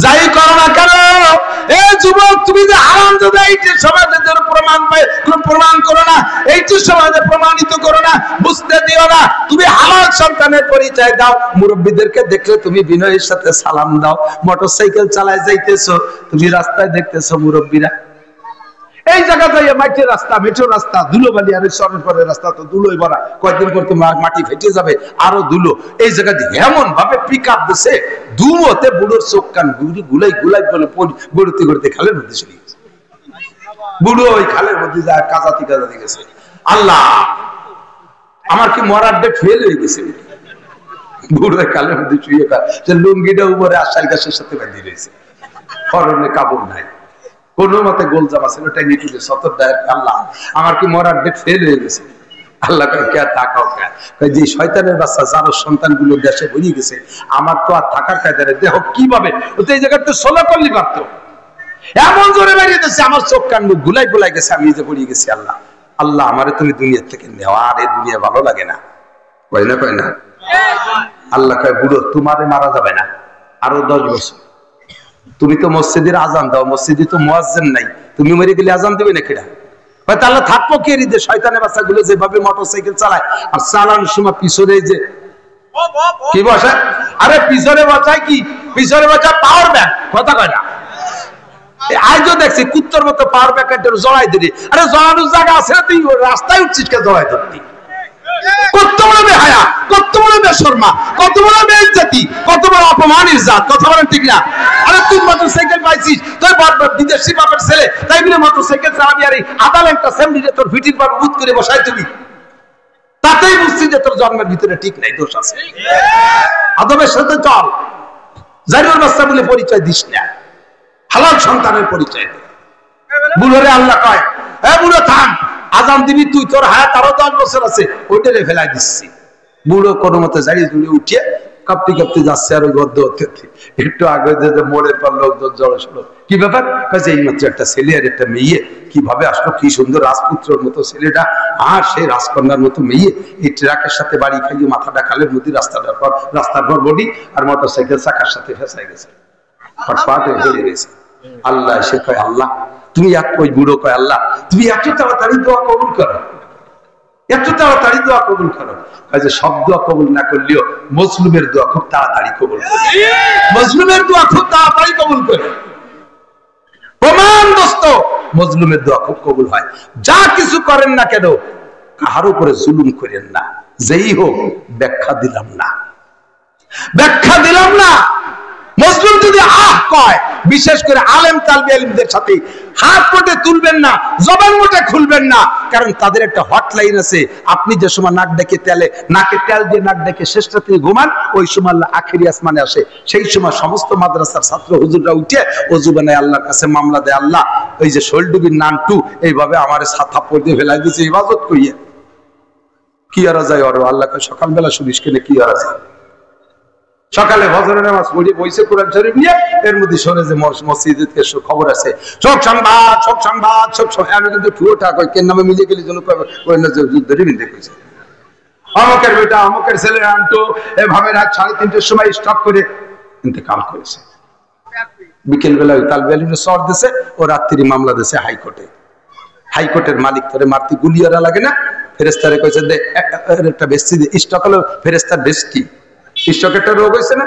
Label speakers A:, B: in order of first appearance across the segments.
A: যাই করো না কেন, এই যুবক তুমি যে হারাম দাদা এইটি সমাজে প্রমাণ পায়, প্রমাণ করো না, এইটি সমাজে প্রমাণিত করো না, বুঝতে দিও না। তুমি হালাল সন্তানের পরিচয় দাও, মুরব্বীদেরকে দেখলে তুমি বিনয়ের সাথে সালাম দাও। মোটরসাইকেল চালায় যাইতেছো, তুমি রাস্তায় দেখতেছো মুরব্বীরা এই জায়গা যাইয়া মাটির রাস্তা, মেঠো রাস্তা, ধুলোবালি, আর সরের পরের রাস্তা তো ধুলোই ভরা, কয়েকদিন করতে মাটি ফেটে যাবে, আরো ধুলো। এই জায়গা দিয়ে এমন ভাবে পিক আপ দিছে, ধুমোতে বুড়োর চোখ কান গুলাই গুলাই বলে গড়তে গড়তে খালের মধ্যে চলে গেছে। বুড়ো ওই খালের মধ্যে যায় কাজাতি গেছে। আল্লাহ, আমার কি মরার ডেট ফেল হয়ে গেছে? বুড়ো খালের মধ্যে শুয়ে সে লুঙ্গিটা উপরে আশাল গাছের সাথে বাঁধিয়ে রয়েছে, পরনে কাপড় নাই, কোন মতে গোল জামা ছিল ওটাই নিয়ে সতর দায়ের। আল্লাহ, আমার কি মরার ডেট ফেল হয়ে গেছে? আল্লাহ কে তাকাও কে, যে শয়তানের বাচ্চা যার সন্তানগুলো দেশে বেরিয়ে গেছে, আমার তো আর থাকার কায়দারে দেহ কিভাবে ওতে এই জায়গাতে সোলা করলি পারতো, এমন জোরে বেরিয়ে গেছে, আমার চোখ কান মুখ গুলাই গুলাই গেছে, আমি যে পড়িয়ে গেছি। আল্লাহ, আল্লাহ আমারে তুমি দুনিয়ার থেকে নেওয়া, আর এই দুনিয়া ভালো লাগে না, কয় না কয় না? আল্লাহ কয়, বুড়ো তোমারে মারা যাবে না, আরো 10 বছর। তুমি তো মসজিদের আজান দাও, মসজিদে তো মুয়াজ্জিন নাই, তুমি মরে গেলে আজান দেবে না কিরা? তাহলে থাকবো কে রিদে? শয়তানের বাচ্চাগুলো যেভাবে মোটরসাইকেল চালায়, আর চালানোর সময় পিছনে যে কি বসে, আরে পিছনে বসায় কি, পিছনে বসায় পাওয়ার ব্যাংক, কথা কয় না? আজও দেখছি কুত্তর মতো পাওয়ার ব্যাংকটা জড়াই দিলি, আরে জড়ানোর জায়গা আছে না, তুই রাস্তায় উঠছিস কে জড়াই ধরতি? কত বড় বেহায়া, কত বড় বেশরমা, কত বড় বেইজ্জতি, কত বড় অপমানের জাত, কথা বলেন ঠিক না? আরে তুই মোটরসাইকেল পাইছিস, তোর বারবার বিদেশি বাপের ছেলে, তাই বলে মোটরসাইকেল চালাবি, আর আদাল একটা সেমডিতে তোর ভিটির পর বুত করে বসাই তুমি, তাতেই বুঝছি যে তোর জন্মের ভিতরে ঠিক নাই, দোষ আছে। আদবের সাথে চল, জারিউল বাচ্চা বলে পরিচয় দিস না, হালাল সন্তানের পরিচয় দে। বুড়োরে আল্লাহ কয়, এ বুড়ো থাম, আজান দিবি তুই, তোর হায়াত আরো 10 বছর আছে, ওইটারে ফেলাই দিচ্ছি। বুড়ো কোনো মতে জারিয়ে জুড়ে উঠিয়ে কাঁপতে কাঁপতে যাচ্ছে, আর ওই গদ্য একটু আগে যে মোড়ের পর লোকজন জড়ো ছিল, কি ব্যাপার? কাজে এই মাত্র একটা ছেলে আর একটা মেয়ে কিভাবে আসলো, কি সুন্দর রাজপুত্রের মতো ছেলেটা, আর সেই রাজকন্যার মতো মেয়ে, এই ট্রাকের সাথে বাড়ি খাইয়ে মাথাটা খালের মধ্যে, রাস্তার পর বডি, আর মোটরসাইকেল চাকার সাথে ফেঁসাই গেছে, ফটফট হয়ে গেছে। আল্লাহ সে কয়, আল্লাহ তুমি ওই বুড়ো কয়, আল্লাহ তুমি এত তাড়াতাড়ি দোয়া কবুল করো, এত তাড়াতাড়ি দোয়া কবুল করো। কাজে সব দোয়া কবুল না করলেও মজলুমের দোয়া খুব তাড়াতাড়ি কবুল করে, মজলুমের দোয়া খুব তাড়াতাড়ি কবুল করে। প্রমাণ দোস্ত, মজলুমের দোয়া খুব কবুল হয়। যা কিছু করেন না কেন, কাহার উপরে জুলুম করেন না, যেই হোক ব্যাখ্যা দিলাম না, ব্যাখ্যা দিলাম না। মজলুম যদি আহ কয়, বিশেষ করে আলেম তালবে ইলমদের সাথে হাত মোটে তুলবেন না, জবান মোটে খুলবেন না, কারণ তাদের একটা হটলাইন আছে। আপনি যে সময় নাক ডেকে তেলে, নাকে তেল দিয়ে নাক ডেকে শেষ রাতে ঘুমান, ওই সময় আল্লাহ আখেরি আসমানে আসে। সেই সময় সমস্ত মাদ্রাসার ছাত্র হুজুররা উঠে ওযু বানায় আল্লাহর কাছে মামলা দেয়, আল্লাহ ওই যে শৈলডুবির নানটু এইভাবে আমার ছাতা পড়ে ফেলাই দিয়েছে, ইবাদত করিয়ে কি আর যায়? আর আল্লাহকে সকালবেলা শুনিস কেন, কি আর যায়? সকালে ফজরের নামাজ পড়ে বইছে কোরআন শরীফ নিয়ে, এর মধ্যে শোনে যে মসজিদে খবর আছে, সব সংবাদ, সব সংবাদ, সব আমি কিন্তু ঠুয়োটা কই কেন নামে মিলে গেলি যেন যুদ্ধেরই মিলতে কইছে, অমুকের বেটা অমুকের ছেলে আনতো এভাবে রাত 3:30টার সময় স্টপ করে ইন্তেকাল করেছে। বিকেল বেলা ওই তালবেলিনে সর দিছে, ও রাত্রি মামলা দিছে হাইকোর্টে। হাইকোর্টের মালিক তোরে মারতে গুলিয়ারা লাগে না, ফেরেস্তারে কইছে দে একটা বেশি দে, স্টক হলো ফেরেস্তার বেশি, স্টক একটা রোগ হয়েছে না,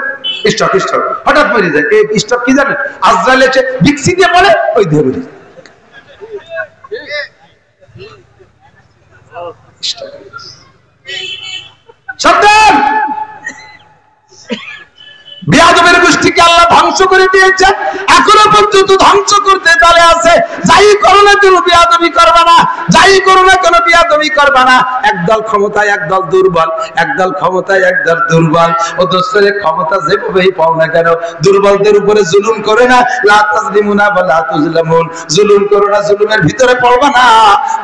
A: স্টক স্টক হঠাৎ মরে যায়। এই স্টক কি জানেন? আজরাইল এসে ভিক্সি দিয়ে বলে ওই দিয়ে মরে যায়। সাবধান, বিয়াদবের গোষ্ঠীকে আল্লাহ ধ্বংস করে দিয়েছে, এখনো পর্যন্ত ধ্বংস করতে চলে আছে। যাই করো না কেন বিয়াদবি করবা না, যাই করো না কেন বিয়াদবি করবা না। একদল ক্ষমতায় একদল দুর্বল, একদল ক্ষমতায় একদল দুর্বল। ও দোস্তের ক্ষমতা যেভাবেই পাও না কেন, দুর্বলদের উপরে জুলুম করে না, লা তাজলিমুনা ওয়া লা তুজলামুন, জুলুম করো না, জুলুমের ভিতরে পড়বা না।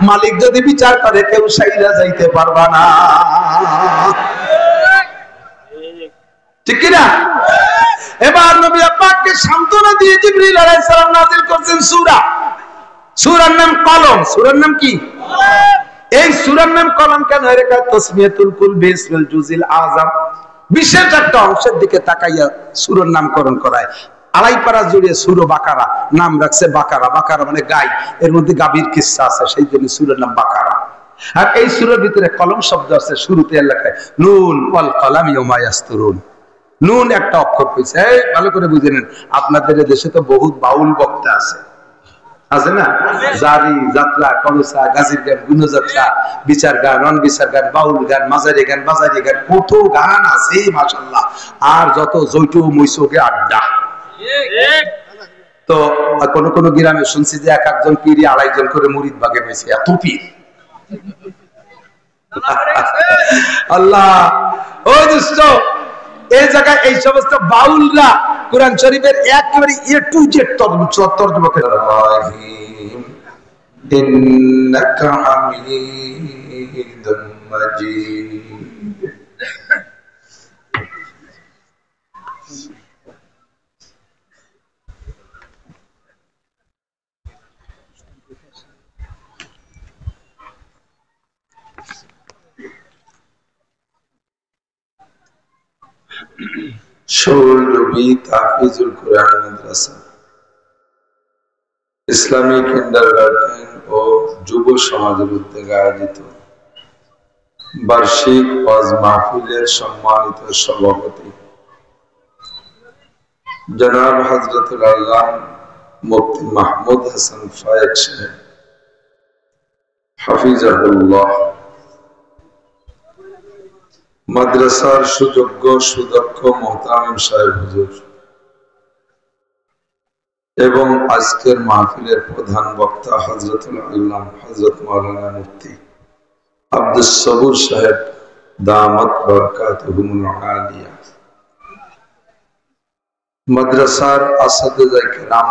A: মালিক যদি বিচার করে কেউ সাইরা যাইতে পারবা না, ঠিক কি না? এবার নবী পাককে সান্ত্বনা দিয়ে জিবরিল আলাইহিস সালাম নাযিল করেছেন সূরা, সূরার নাম কলম। সূরার নাম কি? এই সূরার নাম কলম কেন? এর কাজ তাসমিয়াতুল কুল বিসমিল জুজিল আযম, বিশেষ একটা অংশের দিকে তাকাইয়া সূরার নামকরণ করায়। আড়াইপাড়া জুড়ে সূরা বাকারা নাম রাখছে বাকারা। বাকারা মানে গাই, এর মধ্যে গাভীর কিসসা আছে, সেই জন্য সূরার নাম বাকারা। আর এই সূরার ভিতরে কলম শব্দ আছে, শুরুতে লেখা নুন ওয়াল কলামি ওয়া ইয়াসতুরুন। নুন একটা অক্ষর পেয়েছে, ভালো করে বুঝে নেন। আপনাদের দেশে তো বহুত বাউল বক্তা আছে, আছে না? জারি, যাত্রা, কলসা, গাজির গান, গুণযাত্রা, বিচার গান, রন বিচার গান, বাউল গান, মাজারি গান, বাজারি গান, কত গান আছে মাশাআল্লাহ। আর যত জৈটু মৈসুকে আড্ডা। তো কোন কোন গ্রামে শুনছি যে এক একজন পীর 2.5 জন করে মুরিদ ভাগে পেয়েছে, এত পীর। আল্লাহ, ও দোস্ত, এই জায়গায় এই সমস্ত বাউলরা কোরআন শরীফের একেবারে এ টু জেড তর্জমা করে। ইন্নাকা হামিদুম মাজিদ। শৌলবী তাহফিজুল কুরআন মাদ্রাসা, ইসলামিক কিন্ডারগার্টেন ও যুব সমাজের উদ্যোগে আয়োজিত বার্ষিক ওয়াজ মাহফিলের সম্মানিত সভাপতি জনাব হযরতুল আল্লাহ মুফতি মাহমুদ হাসান ফায়েক সাহেব হাফিজাহুল্লাহ, মাদ্রাসার সুযোগ্য সুদক্ষ মোহতামিম সাহেব হুজুর এবং আজকের মাহফিলের প্রধান বক্তা হযরতুল আল্লাহ হযরত মাওলানা মুফতি আব্দুস সবুর সাহেব দামাত বরকাতুহুমুল আলিয়া, মাদ্রাসার আসাতিজায়ে কেরাম,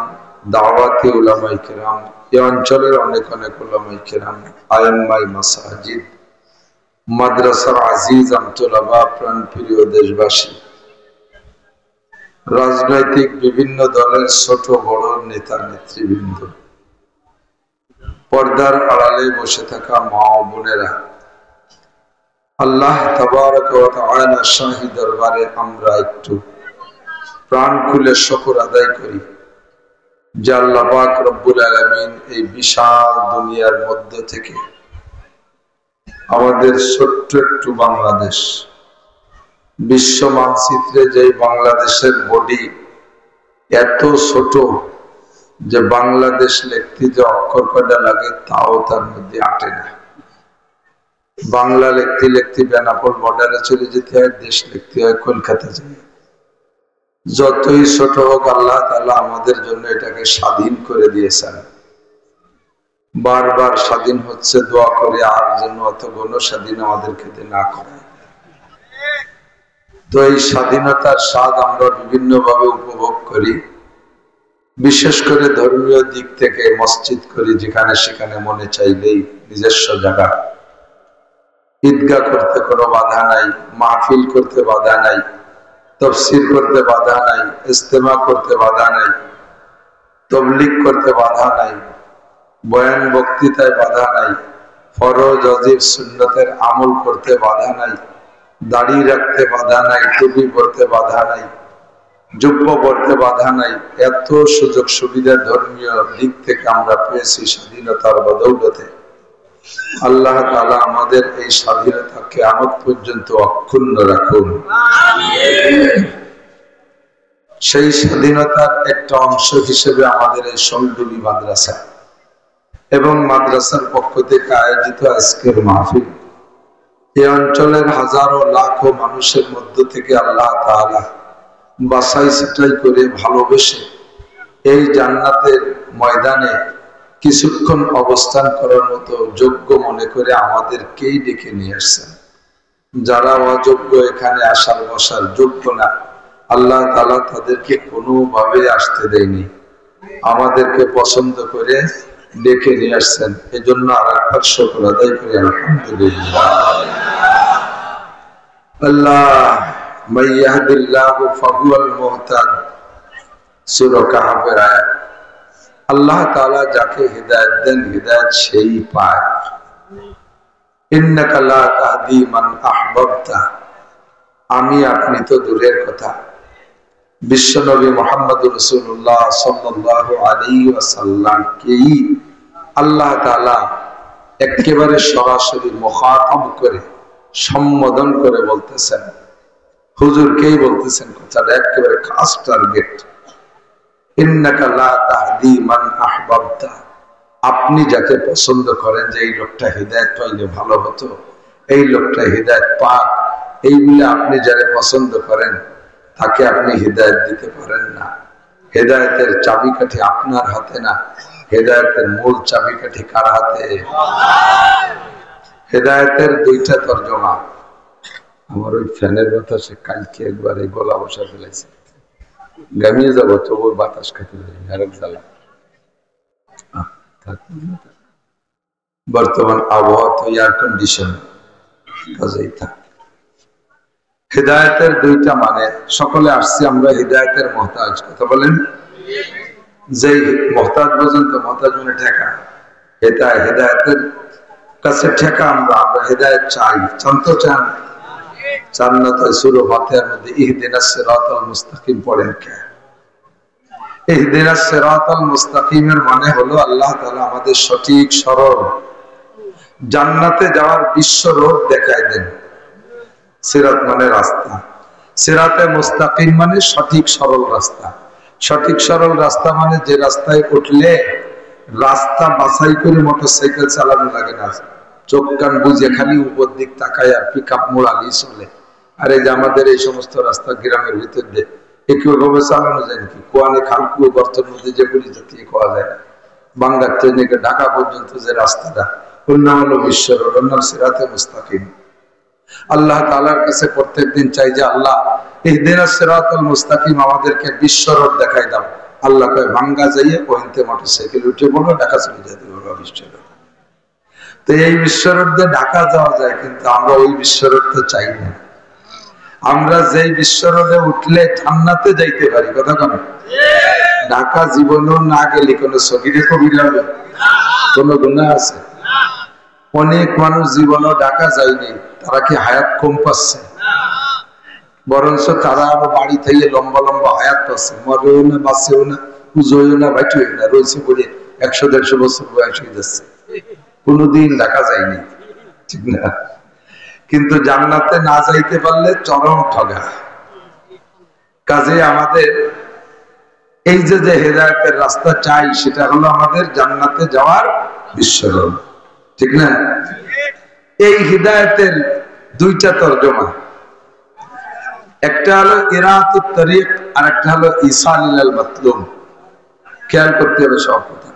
A: দাওয়াতি উলামায়ে কেরাম, এই অঞ্চলের অনেক অনেক উলামায়ে কেরাম, আইম্মায়ে মাসাজিদ, মাদ্রাসার আজিজ আমতোলাবা, প্রাণপ্রিয় দেশবাসী, রাজনৈতিক বিভিন্ন দলের ছোট বড় নেতা নেতৃবৃন্দ, পর্দার আড়ালে বসে থাকা মা ও বোনেরা, আল্লাহ তাবারক ওয়া তাআলা শাহী দরবারে আমরা একটু প্রাণ খুলে শুকর আদায় করি যে আল্লাহ পাক রব্বুল আলামিন এই বিশাল দুনিয়ার মধ্য থেকে আমাদের ছোট্ট একটু বাংলাদেশ, বিশ্ব মানচিত্রে যে বাংলাদেশের বডি এত ছোট যে বাংলাদেশ লিখতে যে অক্ষর কয়টা লাগে তাও তার মধ্যে আটে না। বাংলা লিখতে লিখতে বেনাপোল বর্ডারে চলে যেতে হয়, দেশ লিখতে হয় কলকাতা যায়। যতই ছোট হোক আল্লাহ তাআলা আমাদের জন্য এটাকে স্বাধীন করে দিয়েছেন। বারবার স্বাধীন হচ্ছে, দোয়া করে আর যেন অত গণ স্বাধীন আমাদেরকে না করে। তো এই স্বাধীনতার স্বাদ আমরা বিভিন্ন ভাবে উপভোগ করি, বিশেষ করে ধর্মীয় দিক থেকে মসজিদ করি, যেখানে সেখানে মনে চাইলেই নিজস্ব জায়গা, ঈদগাহ করতে কোনো বাধা নাই, মাহফিল করতে বাধা নাই, তাফসীর করতে বাধা নাই, ইজতেমা করতে বাধা নাই, তাবলীগ করতে বাধা নাই, বয়ান বক্তৃতায় বাধা নাই, ফরজ ওয়াজিব সুন্নতের আমল করতে বাধা নাই, দাড়ি রাখতে বাধা নাই, টুপি পরতে বাধা নাই, জুব্বা পরতে বাধা নাই। এত সুযোগ সুবিধা ধর্মীয় দিক থেকে আমরা পেয়েছি স্বাধীনতার বদৌলতে। আল্লাহ তাআলা আমাদের এই স্বাধীনতা কিয়ামত পর্যন্ত অক্ষুণ্ণ রাখুন। সেই স্বাধীনতার একটা অংশ হিসেবে আমাদের এই শৌলবী মাদ্রাসা এবং মাদ্রাসার পক্ষ থেকে আয়োজিত আজকের মাহফিল, এই অঞ্চলের হাজারো লাখো মানুষের মধ্য থেকে আল্লাহ তাআলা বাছাই ছিটাই করে ভালোবেসে এই জান্নাতের ময়দানে কিছুক্ষণ অবস্থান করার মতো যোগ্য মনে করে আমাদেরকেই ডেকে নিয়ে আসছেন। যারা অযোগ্য, এখানে আসার বসার যোগ্য না, আল্লাহ তাআলা তাদেরকে কোনোভাবে আসতে দেয়নি, আমাদেরকে পছন্দ করে ডেকে নিয়ে আসছেন। এজন্য আরেকবার শুকর আদায় করি আলহামদুলিল্লাহ। আল্লাহ মান ইয়াহদিল্লাহু ফাহুয়াল মুহতাদ, সূরা কাহফের আয়াত। আল্লাহ তাআলা যাকে হিদায়াত দেন, হিদায়াত সেই পায়। ইন্নাকা লা তাহদি মান আহবাবতা, আমি আপনি তো দূরের কথা, বিশ্বনবী মুহাম্মদুর রাসূলুল্লাহ সাল্লাল্লাহু আলাইহি ওয়াসাল্লামকেই আল্লাহ তাআলা একেবারে সরাসরি মুখাতাব করে সম্বোধন করে বলতেছেন, হুজুরকেই বলতেছেন, কথাটা একেবারে খাস টার্গেট। ইন্নাকা লা তাহদি মান আহবাবতা, আপনি যাকে পছন্দ করেন যে এই লোকটা হিদায়াত পাইলে ভালো হতো, এই লোকটা হিদায়াত পাক, এই বলে আপনি যারা পছন্দ করেন তাকে আপনি হিদায়াত দিতে পারেন না। হেদায়েতের চাবিকাঠি আপনার হাতে না, হেদায়েতের মূল চাবিকাঠি কার হাতে? হেদায়েতের দুইটা তরজমা। আমার ওই ফ্যানের বাতাসে কালকে একবার এই গলা বসা ফেলেছে, গামিয়ে যাবো তবু বাতাস খেতে পারি আরেক জ্বালা। বর্তমান আবহাওয়া তো এয়ার কন্ডিশন, কাজেই থাক। হিদায়াতের দুইটা মানে, সকলে আসছি আমরা হিদায়াতের মহতাজ। কথা বলেন, যেই মহতাজ পর্যন্ত, মহতাজ মানে ঠেকা, এটা হিদায়াতের কাছে ঠেকা। আমরা হিদায়াত চাই, চান তো চান? চান না তো সূরা ফাতিহার মধ্যে ইহদিনাস সিরাতাল মুস্তাকিম পড়েন কে? ইহদিনাস সিরাতাল মুস্তাকিমের মানে হলো আল্লাহ তাআলা আমাদের সঠিক সরল জান্নাতে যাওয়ার বিশ্ব রোড দেখায় দেন। সিরাত মানে রাস্তা, সিরাতে মুস্তাকিম মানে সঠিক সরল রাস্তা। সঠিক সরল রাস্তা মানে যে রাস্তায় উঠলে রাস্তা বাছাই করে মোটরসাইকেল চালানো লাগে না, চোখ কান বুঝে খালি উপর দিক তাকায় আর পিকআপ মোড়ালি চলে। আর এই যে আমাদের এই সমস্ত রাস্তা গ্রামের ভিতর দিয়ে একইভাবে চালানো যায় নাকি? কোয়ানে খালকুয়ো গর্তের মধ্যে যে গুলি জাতীয় খাওয়া যায় না। বাংলার থেকে ঢাকা পর্যন্ত যে রাস্তাটা, ওর নাম হলো বিশ্ব রোড, ওর নাম সিরাতে মুস্তাকিম। আল্লাহ তাআলার কাছে প্রত্যেকদিন চাই যে আল্লাহ ইহদিনাস সিরাতাল মুস্তাকিম, আমাদেরকে বিশ্ব রোড দেখাই দাও। আল্লাহ কয় ভাঙ্গা যাইয়ে ওইতে মোটরসাইকেল উঠে বলো ঢাকা চলে যেতে বলো বিশ্ব রোড। তো এই বিশ্ব রোড দিয়ে ঢাকা যাওয়া যায়, কিন্তু আমরা ওই বিশ্ব রোড তো চাই না। আমরা যেই বিশ্ব রোডে উঠলে জান্নাতে যাইতে পারি, কথা কেন? ঢাকা জীবনেও না গেলে কোনো সগীরে কবিরা হবে? কোনো গুনাহ আছে? অনেক মানুষ জীবনেও ঢাকা যায়নি, তারা কি হায়াত কম পাচ্ছে? বরঞ্চ তারা আরো বাড়ি থেকে লম্বা লম্বা হায়াত পাচ্ছে, মরেও না, বাঁচেও না, পুজোও না, বাইটেও না, রয়েছে বলে 100-150 বছর বয়স হয়ে যাচ্ছে, কোনোদিন ঢাকা যায়নি, ঠিক না? কিন্তু জান্নাতে না যাইতে পারলে চরম ঠগা। কাজে আমাদের এই যে হেদায়েতের রাস্তা চাই, সেটা হলো আমাদের জান্নাতে যাওয়ার বিশ্ব রোড, ঠিক না? এই হিদায়াতের দুইটা তরজমা, একটা হলো ইরাতুত তরিক আর একটা হলো ইসালিল মাতলুব। খেয়াল করতে হবে সব কথা।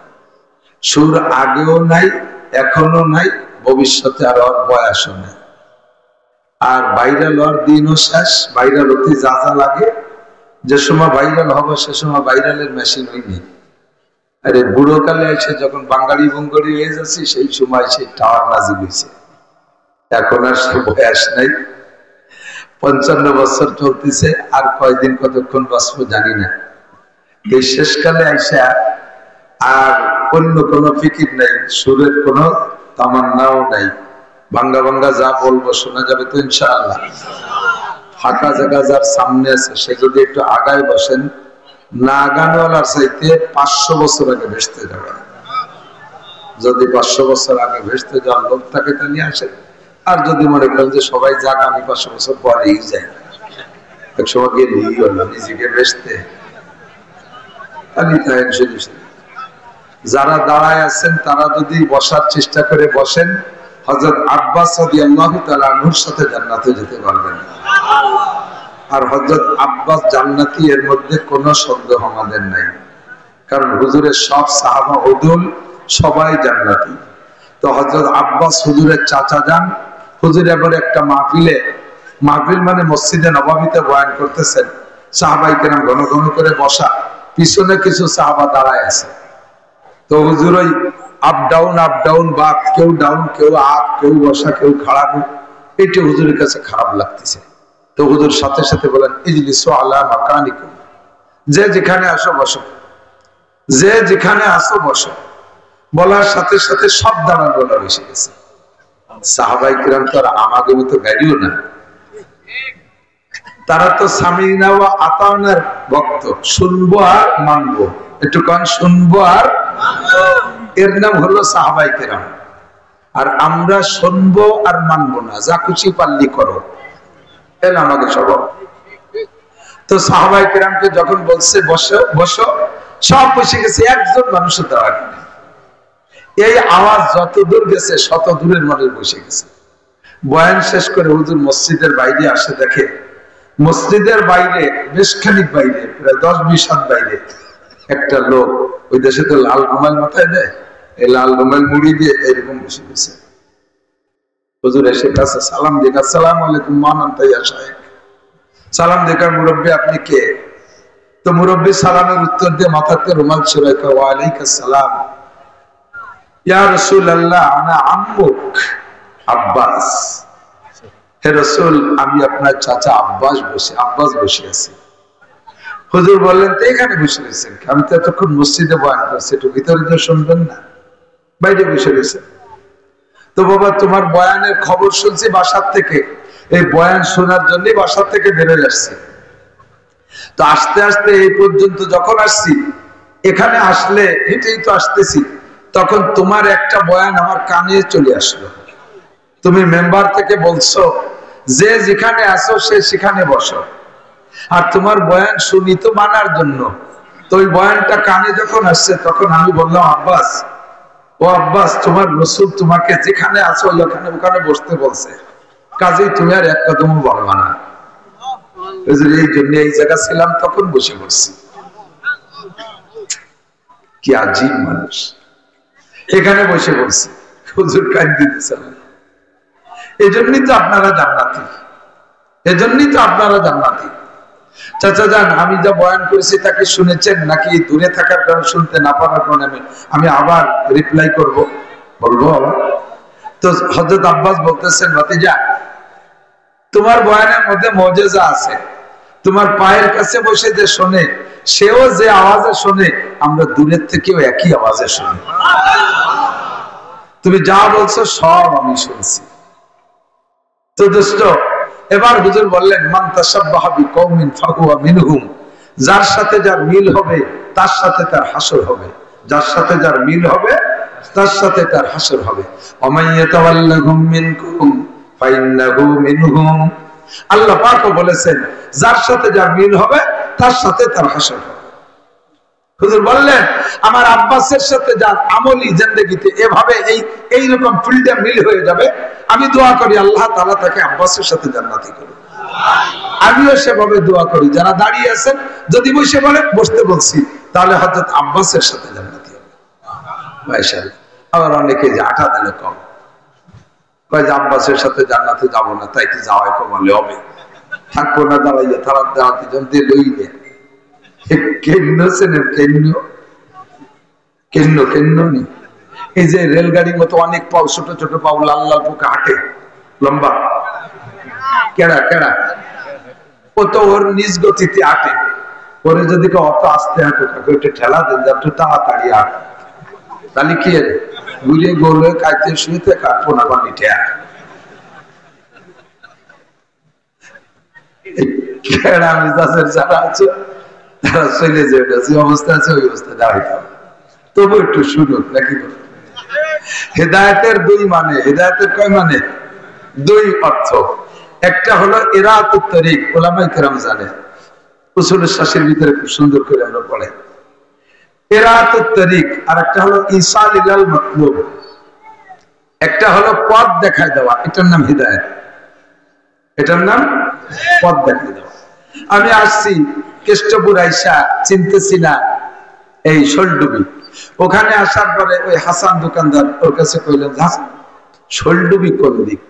A: সুর আগেও নাই, এখনো নাই, ভবিষ্যতে আর বয়সও নাই। আর ভাইরাল হওয়ার দিনও শেষ। ভাইরাল হতে যা যা লাগে, যে সময় ভাইরাল হবে সে সময় ভাইরালের মেশিন হয়নি। আরে বুড়ো কালে এসে যখন বাঙালি বঙ্গরি হয়ে যাচ্ছে, সেই সময় সে টাওয়ার নাজিল হয়েছে। এখন আর সে বয়স নাই, 55 বছর চলতেছে, আর কয়দিন কতক্ষণ বাঁচবো জানি না। এই শেষকালে আইসা আর অন্য কোনো ফিকির নাই, সুরের কোনো তামান্নাও নাই। ভাঙ্গা ভাঙ্গা যা বলবো শোনা যাবে তো ইনশাআল্লাহ। ফাঁকা জায়গা যার সামনে আছে সে যদি একটু আগায় বসেন, না আগানোয়ালার চাইতে 500 বছর আগে ভেসতে যাবে। যদি 500 বছর আগে ভেসতে যাওয়ার লোক থাকে তা নিয়ে আসেন। আর যদি মনে করেন যে সবাই যাক, আমি 500 বছর পরেই যাই, এক সময় গিয়ে নিজেকে ভেসতে, যারা দাঁড়ায় আছেন তারা যদি বসার চেষ্টা করে বসেন, হযরত আব্বাস রাদিয়াল্লাহু তাআলা আনহুর সাথে জান্নাতে যেতে পারবেন। আর হযরত আব্বাস জান্নাতি, এর মধ্যে কোনো সন্দেহ আমাদের নাই, কারণ হুজুরের সব সাহাবা উদুল, সবাই জান্নাতি। তো হযরত আব্বাস হুজুরের চাচা যান। হুজুর এবার একটা মাহফিল মানে মসজিদে নববীতে বয়ান করতেছেন, সাহাবায়ে কেরাম ঘন ঘন করে বসা, পিছনে কিছু সাহাবা দাঁড়ায় আছে। তো হুজুর ওই আপ ডাউন বা কেউ ডাউন, কেউ আপ, কেউ বসা, কেউ খাড়া, এটা হুজুরের কাছে খারাপ লাগতেছে। তো হুজুর সাথে সাথে বলেন, ইজলিসু আলা মাকানিকুম, যে যেখানে আসো বসো, যে যেখানে আসো বসো। বলার সাথে সাথে সব দাঁড়ানো এসে গেছে। সাহাবায়ে কিরাম তো আর আমাদের মতো গাড়িও না, তারা তো সামিনা ও আতানার ভক্ত, শুনবো আর মানবো। একটু কান শুনবো আর এর নাম হলো সাহাবায়ে কেরাম। আর আমরা শুনবো আর মানবো না, যা খুশি পারলি করো, এর আমাকে স্বভাব। তো সাহাবায়ে কেরামকে যখন বলছে বসো বসো, সব বসে গেছে, একজন মানুষের দেওয়া নেই। এই আওয়াজ যত দূর গেছে শত দূরের মানুষ বসে গেছে। বয়ান শেষ করে হুজুর মসজিদের বাইরে আসে, দেখে মসজিদের বাইরে বেশ খানিক বাইরে, প্রায় 10-20 হাত বাইরে একটা লোক, ওই দেশে তো লাল রুমাল মাথায় দেয়, এই লাল রুমাল মুড়ি দিয়ে এরকম বসে গেছে। হুজুর এসে কাছে সালাম দিয়ে, আসসালামু আলাইকুম মানান তাইয়া সাহেব। সালাম দেখার মুরব্বী, আপনি কে? তো মুরব্বী সালামের উত্তর দিয়ে মাথাতে রুমাল ছড়াই কয়, ওয়া আলাইকুস সালাম ইয়া রাসূলুল্লাহ, আনা আম্মুক আব্বাস। হে রাসূল, আমি আপনার চাচা আব্বাস বসে আছি। হুজুর বললেন, তো এখানে বসে রয়েছেন? আমি তো এতক্ষণ মসজিদে বয়ান করছি, একটু ভিতরে তো শুনবেন না, বাইরে বসে রয়েছেন। তো বাবা, তোমার বয়ানের খবর শুনছি বাসার থেকে, এই বয়ান শোনার জন্য বাসার থেকে বেরোয় আসছি। তো আস্তে আস্তে এই পর্যন্ত যখন আসছি, এখানে আসলে হেঁটেই তো আসতেছি, তখন তোমার একটা বয়ান আমার কানে চলে আসলো। তুমি মেম্বার থেকে বলছো যে যেখানে আসো সে সেখানে বসো, আর তোমার বয়ান শুনি তো মানার জন্য। তো ওই বয়ানটা কানে যখন আসছে, তখন আমি বললাম, আব্বাস, ও আব্বাস, তোমার রাসূল তোমাকে যেখানে আছো ওখানে বসতে বলছে, কাজেই তুমি আর এক কদম বলবা না। এই জন্য এই জায়গা ছিলাম, তখন বসে পড়ছি। কি আজীব মানুষ, এখানে বসে পড়ছি, হুজুর কান দিতেছে। এই জন্যই তো আপনারা জান্নাতি, এজন্যই তো আপনারা জান্নাতি। চাচা যান, আমি যা বয়ান করেছি তাকে শুনেছেন নাকি দূরে থাকার কারণে শুনতে না পারার কারণে আমি আবার রিপ্লাই বলবো আবার? তো হযরত আব্বাস বলতেছেন, ভাতিজা, তোমার বয়ানের মধ্যে মুজিজা আছে। তোমার পায়ের কাছে বসে যে শোনে, সেও যে আওয়াজে শোনে, আমরা দূরের থেকেও একই আওয়াজে শুনি। তুমি যা বলছো সব আমি শুনছি। তো দোস্ত, এবার হুজুর বললেন, মান তাশাব্বাহা বিকওমিন ফাহুয়া মিনহুম। যার সাথে যার মিল হবে তার সাথে তার হাসর হবে, যার সাথে যার মিল হবে তার সাথে তার হাসর হবে। ওমাইয়াতাওয়াল্লাহুম মিনকুম ফাইন্নাহু মিনহুম। আল্লাহ পাকও বলেছেন, যার সাথে যার মিল হবে তার সাথে তার হাসর হবে। হুজুর বললেন, আমার আব্বাসের সাথে যার আমলি জিন্দেগিতে এভাবে এইরকম ফিল্ডে মিল হয়ে যাবে, আমি দোয়া করি আল্লাহ তাআলা তাকে আব্বাসের সাথে জান্নাতি করুন। আমিও সেভাবে দোয়া করি, যারা দাঁড়িয়ে আছেন যদি বসে বলেন, বসতে বলছি, তাহলে হযরত আব্বাসের সাথে জান্নাতি হবে। মাশাআল্লাহ। আবার অনেকে যে আটা দিলে কম, কয় যে আব্বাসের সাথে জান্নাতে যাবো না, তাই কি যাওয়াই কমালে হবে, থাকবো না দাঁড়াইয়া, তারা দাঁড়াতে জন দিয়ে লইলে এই যে রেলগাড়ির মতো অনেক পাও, ছোট ছোট পাও, লাল লাল পোকা হাঁটে, লম্বা কেড়া, ও তো ওর নিজ গতিতে হাঁটে। পরে যদি অত আস্তে হাঁটে, ওটা ঠেলা দেন, একটু তাড়াতাড়ি হাঁটে, তাহলে কি ঘুরে গোলে কাইতে শুয়েতে কাটবো না পানি ঠেয়া। কেড়া মিজাজের যারা আছে তারা চলে যাবে, যে অবস্থা আছে ওই অবস্থা দাঁড়াইতে হবে। তবু একটু শুনুক নাকি। হেদায়েতের দুই মানে, হেদায়েতের কয় মানে? দুই অর্থ। একটা হলো ইরাতুত তরিক, উলামায়ে কেরাম জানে, উসুলুস শাসির ভিতরে খুব সুন্দর করে আমরা পড়ে ইরাতুত তরিক। আর একটা হলো ইসাল ইলাল মাতলুব, একটা হলো পথ দেখায় দেওয়া, এটার নাম হিদায়াত, এটার নাম পথ দেখায় দেওয়া। আমি আসছি কেষ্টপুর, আইসা চিনতেছি না এই শোলডুবি, ওখানে আসার পরে ওই হাসান দোকানদার, ওর কাছে কইলেন, হাসান শোলডুবি কোন দিক?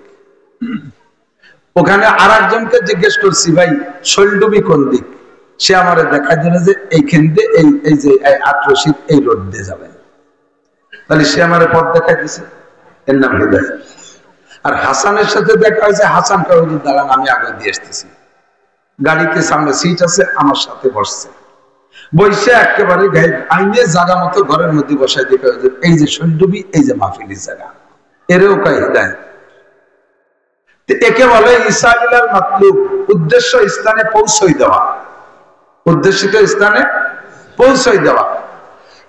A: ওখানে আর একজনকে জিজ্ঞেস করছি, ভাই শোলডুবি কোন দিক? সে আমারে দেখায় দিল যে এইখান দিয়ে এই যে আটরশিদ এই রোড দিয়ে যাবেন। তাহলে সে আমারে পথ দেখাই দিছে, এর নাম হিদায়াত। আর হাসানের সাথে দেখা হয়েছে, হাসান কয়, হুজুর দাঁড়ান, আমি আগে দিয়ে আসতেছি। গাড়িতে সামনে সিট আছে, আমার সাথে বসছে, বসে একেবারে আইনে জায়গা মতো ঘরের মধ্যে বসাই দিয়ে এই যে শোলডুবি, এই যে মাহফিলের জায়গা, এরও কয় হিদায়াত। একে বলে ইসাইলাল মাতলুব, উদ্দেশ্য স্থানে পৌঁছাই দেওয়া, উদ্দেশিত স্থানে পৌঁছাই দেওয়া।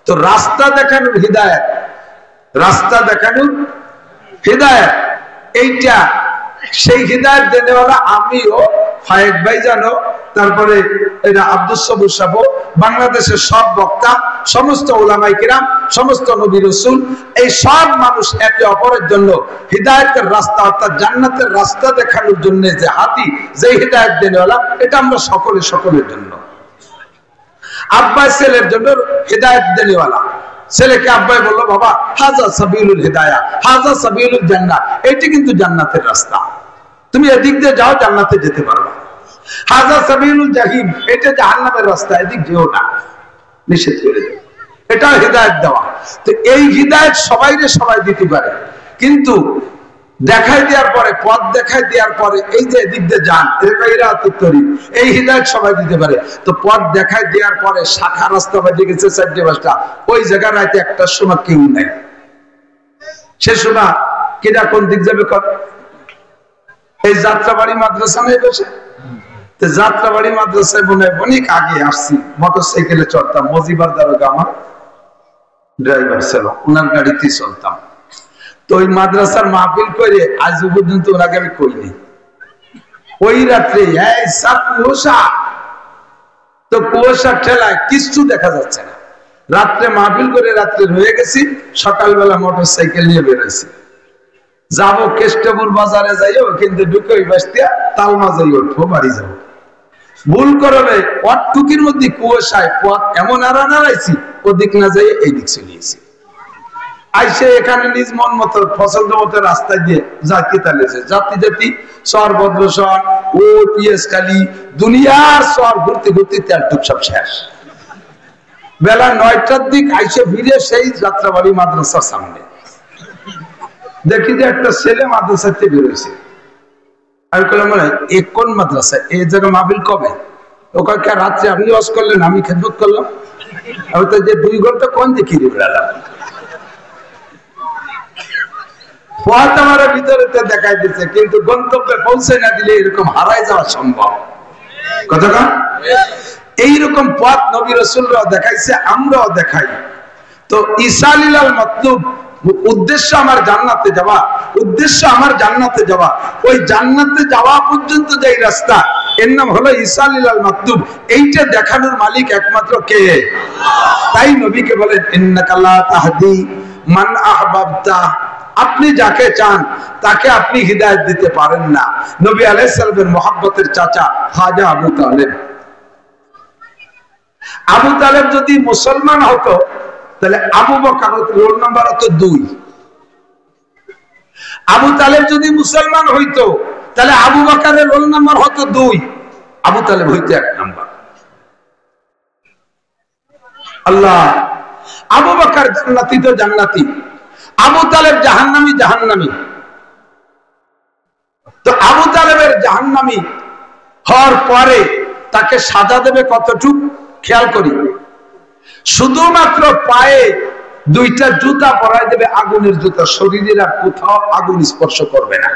A: তো রাস্তা দেখানোর হিদায়াত, রাস্তা দেখানোর হিদায়াত, এইটা সেই হিদায়াত দেনেওয়ালা আমিও, ফায়েক ভাই জানো, তারপরে এটা আব্দুস সবুর সাহেব, বাংলাদেশের সব বক্তা, সমস্ত উলামায়ে কিরাম, সমস্ত নবী রাসূল, এই সব মানুষ একে অপরের জন্য হিদায়াতের রাস্তা অর্থাৎ জান্নাতের রাস্তা দেখানোর জন্য যে হাতি, যে হিদায়াত দেনেওয়ালা, এটা আমরা সকলের জন্য। আব্বা ছেলের জন্য হিদায়াত দেনেওয়ালা, ছেলেকে আব্বাই বললো বাবা হাজা সাবিলুল হিদায়া, হাজা সাবিলুল জান্নাহ, এটি কিন্তু জান্নাতের রাস্তা, তুমি এদিক দিয়ে যাও জান্নাতে যেতে পারবে। হাজা সাবিলুল জাহিম, এটা জাহান্নামের রাস্তা, এদিক যেও না, নিষেধ করে দেয়। এটা হিদায়াত দেওয়া। তো এই হিদায়াত সবাই দিতে পারে, কিন্তু দেখাই দেওয়ার পরে, পথ দেখাই দেওয়ার পরে এই যে এদিক দিয়ে যান, এই হিদায়াত সবাই দিতে পারে। তো পথ দেখাই দেওয়ার পরে শাখা রাস্তা বাজে গেছে 4-5টা, ওই জায়গায় রাতে একটার সময় কেউ নাই, সে সময় কেটা কোন দিক যাবে? এই যাত্রাবাড়ি মাদ্রাসা নেই বসে, যাত্রাবাড়ি মাদ্রাসায় মনে হয় অনেক আগে আসছি, মোটরসাইকেলে চলতাম, মজিবার দারোগা আমার ড্রাইভার ছিল, ওনার গাড়িতে চলতাম। তো ওই মাদ্রাসার মাহফিল করে আজ পর্যন্ত ওনাকে আমি কইনি। ওই রাত্রে কুয়াশা, তো কুয়াশার ঠেলায় কিছু দেখা যাচ্ছে না। রাত্রে মাহফিল করে রাত্রে রয়ে গেছি, সকালবেলা মোটরসাইকেল নিয়ে বেরোইছি, যাবো কেষ্টপুর বাজারে যাইও, কিন্তু ঢুকে ওই বাসতিয়া তালমা যাই উঠবো, বাড়ি যাবো। ভুল করবে অটুকির মধ্যে কুয়াশায় পথ এমন আড়াইছি, ওদিক না যাই এই দিক চলিয়েছি। আইসে এখানে নিজ মন মতো পছন্দ মতো রাস্তায় দিয়ে জাতি তালেছে, জাতি শহর ভদ্র শহর, ও পিএসখালী, দুনিয়ার শহর ঘুরতে ঘুরতে তেলটুক সব শেষ। বেলা 9টার দিক আইসে ফিরে সেই যাত্রাবাড়ি মাদ্রাসার সামনে দেখি যে একটা ছেলে মাদ্রাসাতে বেরোইছে। আমি বললাম মানে এ কোন মাদ্রাসা, এই জায়গায় মাহফিল কবে? ওকে রাত্রে আপনি ওয়াজ করলেন, আমি খেদমত করলাম। আমি তো যে 2 ঘন্টা কোন দেখি বেড়ালাম, পথ আমার ভিতরে দেখাই দিচ্ছে, কিন্তু গন্তব্যে পৌঁছে না দিলে এরকম হারাই যাওয়া সম্ভব। কথা এইরকম পথ নবী রাসূলরাও দেখাইছে, আমরাও দেখাই। তো ইসালিলাল মাতলুব, উদ্দেশ্য আমার জান্নাতে যাওয়া, উদ্দেশ্য আমার জান্নাতে যাওয়া, ওই জান্নাতে যাওয়া পর্যন্ত যে রাস্তা, এর নাম হলো ইসালিলাল মাতলুব। এইটা দেখানোর মালিক একমাত্র কে? তাই নবীকে বলেন ইন্নাকা লা তাহদি মান আহবাবতা, আপনি যাকে চান তাকে আপনি হিদায়াত দিতে পারেন না। নবী আলাইহিস সালামের মহব্বতের চাচা খাজা আবু তালেব, আবু তালেব যদি মুসলমান হতো তাহলে আবু বকর রোল নাম্বার হতো 2। আবু তালেব যদি মুসলমান হইতো তাহলে আবু বকরের রোল নাম্বার হতো 2, আবু তালেব হইতো 1 নাম্বার। আল্লাহ, আবু বকর জান্নাতি তো জান্নাতি, আবু তালেব জাহান্নামী। তো আবু তালেবের জাহান্নামী হওয়ার পরে তাকে সাজা দেবে কতটুক খেয়াল করি। শুধুমাত্র পায়ে 2টা জুতা পরাই দেবে, আগুনের জুতা, শরীরের আর কোথাও আগুন স্পর্শ করবে না,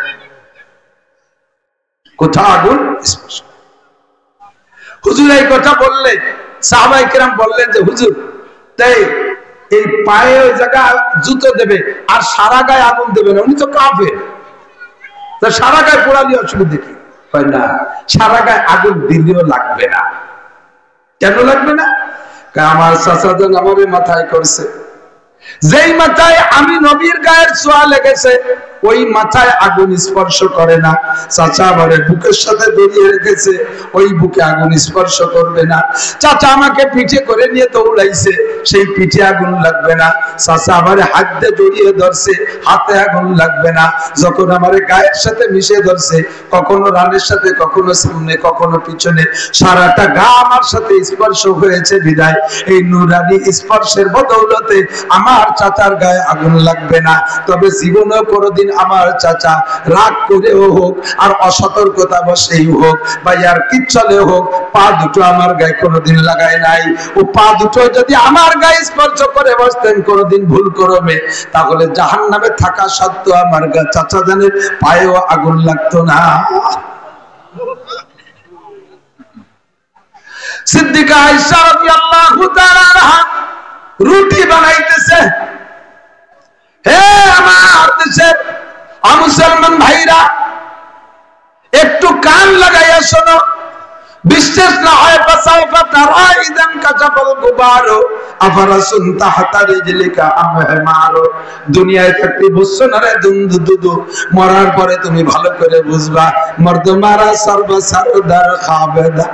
A: কোথাও আগুন স্পর্শ। হুজুর এই কথা বললে সাহাবায়ে কেরাম বললেন যে হুজুর তাই এই পায়ে ওই জায়গা জুতো দেবে আর সারা গায়ে আগুন দেবে না, উনি তো কাফের, তো সারা গায়ে পোড়ালি অসুবিধা কি? হয় না, সারা গায়ে আগুন দিলেও লাগবে না। কেন লাগবে না? আমার চাচাজন আমারে মাথায় করছে, যেই মাথায় আমি নবীর গায়ের ছোঁয়া লেগেছে ওই মাথায় আগুন স্পর্শ করে না। চাচা আমারে বুকের সাথে জড়িয়ে রেখেছে, ওই বুকে আগুন স্পর্শ করবে না। চাচা আমাকে পিঠে করে নিয়ে দৌড়াইছে, সেই পিঠে আগুন লাগবে না। চাচা আমারে হাত দিয়ে জড়িয়ে ধরছে, হাতে আগুন লাগবে না। যখন আমারে গায়ের সাথে মিশে ধরছে, কখনো রানের সাথে, কখনো সামনে, কখনো পিছনে, সারাটা গা আমার সাথে স্পর্শ হয়েছে বিদায় এই নূরানি স্পর্শের বদৌলতে আমার চাচার গায়ে আগুন লাগবে না। তবে জীবনেও কোনোদিন আমার চাচা রাগ করেও হোক আর অসতর্কতা বসেই হোক বা ইয়ার কিচ্ছলে হোক পা দুটো আমার গায়ে কোনোদিন লাগায় নাই। ও পা দুটো যদি আমার গায়ে স্পর্শ করে বসতেন কোনোদিন ভুল করবে, তাহলে জাহান্নামে থাকা সত্ত্বেও আমার চাচা জানের পায়েও আগুন লাগতো না। সিদ্দিকা আয়েশা রাদিয়াল্লাহু তাআলা আনহা রুটি বানাইতেছে। হে আমার দেশের মুসলমান ভাইরা, একটু কান লাগাইয়া শোনো, বিশ্বাস না হয় ফাসাউফা তারা ইদান কাশাফাল গুবারু আফারাসুন তাহতা রিজলিকা আমহামারু। দুনিয়ায় থাকতে বুঝছো না রে দুদু, মরার পরে তুমি ভালো করে বুঝবা। মর্দ মারা সর্বা সরদার খাবেদা,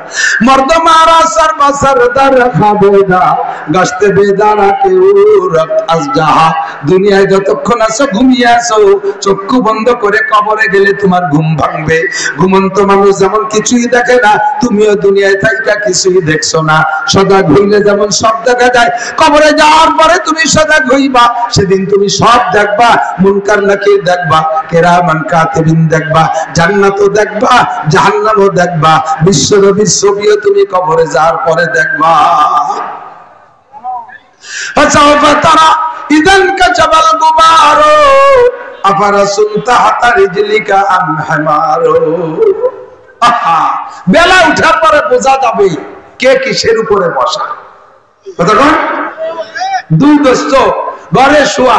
A: মর্দ মারা সর্বা সরদার খাবেদা, গাছতে বেদারা কেউ রক্ত আজজাহা। দুনিয়ায় যতক্ষণ আছো ঘুমিয়ে আছো, চক্ষু বন্ধ করে কবরে গেলে তোমার ঘুম ভাঙবে। ঘুমন্ত মানুষ যেমন কিছুই দেখে না, তুমিও দুনিয়ায় থাইকা কিছুই দেখছো না। সজাগ হইলে যেমন সব দেখা যায়, কবরে যাওয়ার পরে তুমি সজাগ হইবা, সেদিন তুমি সব দেখবা। মুনকার নাকির দেখবা, কিরামান কাতিবিন দেখবা, জান্নাতও দেখবা, জাহান্নামও দেখবা, বিশ্ব নবীর ছবিও তুমি কবরে যাওয়ার পরে দেখবা। ফাসাউফা তারা ইদান কাশাফাল গুবারু আফারাসুন তাহতা রিজলিকা আমহামারু। বেলা উঠার পরে বোঝা যাবে কে কিসের উপরে বসা। কতক্ষণ? দুই দোস্ত ঘরে শোয়া,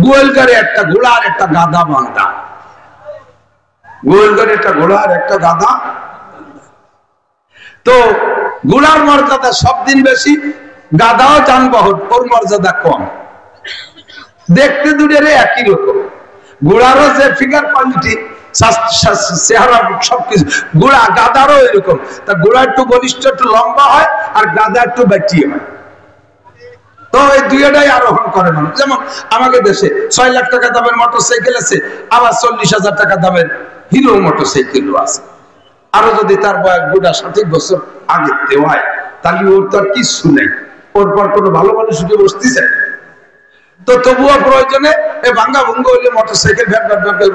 A: গোয়াল ঘরে একটা ঘোড়া আর একটা গাধা বাঁধা। গোয়াল ঘরে একটা ঘোড়া আর একটা গাধা। তো ঘোড়ার মর্যাদা সব দিন বেশি, গাধাও যানবাহন, ওর মর্যাদা কম। দেখতে দুটোরে একই রকম। ঘোড়ারও যে ফিগার কোয়ালিটি, চেহারা সবকিছু, ঘোড়া গাধারও এরকম। তা ঘোড়া একটু বলিষ্ঠ, একটু লম্বা হয়, আর গাধা একটু ব্যাটি হয়। তো এই দুইটাই আরোহণ করে মানুষ। যেমন আমাদের দেশে 6 লাখ টাকা দামের মোটরসাইকেল আছে, আবার 40,000 টাকা দামের হিরো মোটরসাইকেল আছে। আরো যদি তার বয়স 60 বছর আগে দেওয়ায়, তাহলে ওর তো আর কিছু নেই, ওর পর কোনো ভালো মানুষ উঠে বসতে চায়। তো তবুও প্রয়োজনে ভাঙ্গা ভঙ্গ হইলে মোটরসাইকেল ভ্যার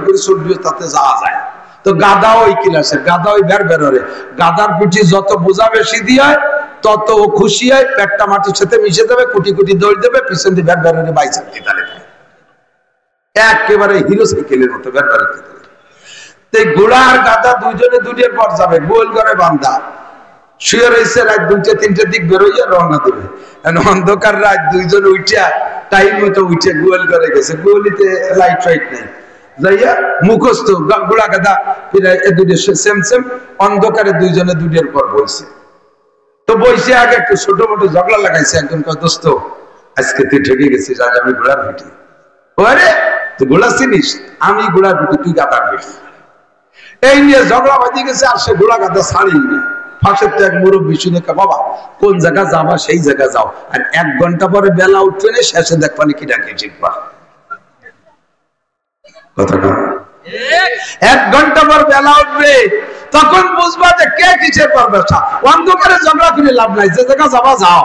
A: করে চলবে, তাতে যাওয়া যায়। তো গাধা ওই ক্লাসের, গাধা ওই ভ্যার বেরোরে। গাধার পিঠে যত বোঝা বেশি দিয়ে হয়, তত ও খুশি হয়, পেটটা মাটির সাথে মিশে দেবে, কুটি কুটি দৌড় দেবে, পিছন দিয়ে ভ্যার বেরোরে বাইসাইকেল তালে একেবারে হিরো সাইকেলের মতো ভ্যার বেরোতে। ঘোড়া আর গাধা দুইজনে দুটির পর যাবে, গোল করে বান্ধা শুয়ে রয়েছে। রাত 2-3টের দিক বেরোইয়া রওনা দেবে। অন্ধকার রাত, দুইজন উঠিয়া টাইম মতো উঠে গোয়াল করে গেছে। গোয়ালিতে লাইট ফাইট নেই, যাইয়া মুখস্থ গোড়া গাধা দুটো সেম সেম অন্ধকারে দুইজনে দুটের পর বইছে। তো বইসে আগে একটু ছোট মোটো ঝগড়া লাগাইছে। একজন কয়, দোস্ত আজকে তুই ঠেকে গেছিস, আজ আমি ঘোড়ার পিঠে। আরে তুই ঘোড়া চিনিস? আমি ঘোড়ার পিঠে, তুই গাধার পিঠে। এই নিয়ে ঝগড়া বাঁধিয়ে গেছে। আর সে ঘোড়া গাধা ছাড়িনি। ফাঁসের তো এক মুরব্বী শুনে, বাবা কোন জায়গা যাবা সেই জায়গা যাও, আর 1 ঘন্টা পরে বেলা উঠবে না, শেষে দেখবানি কি ডাকে শিখবা। কথাটা 1 ঘন্টা পর বেলা উঠবে, তখন বুঝবা যে কে কিসের পর ব্যবসা। অন্ধকারে ঝগড়া করে লাভ নাই, যে জায়গা যাবা যাও।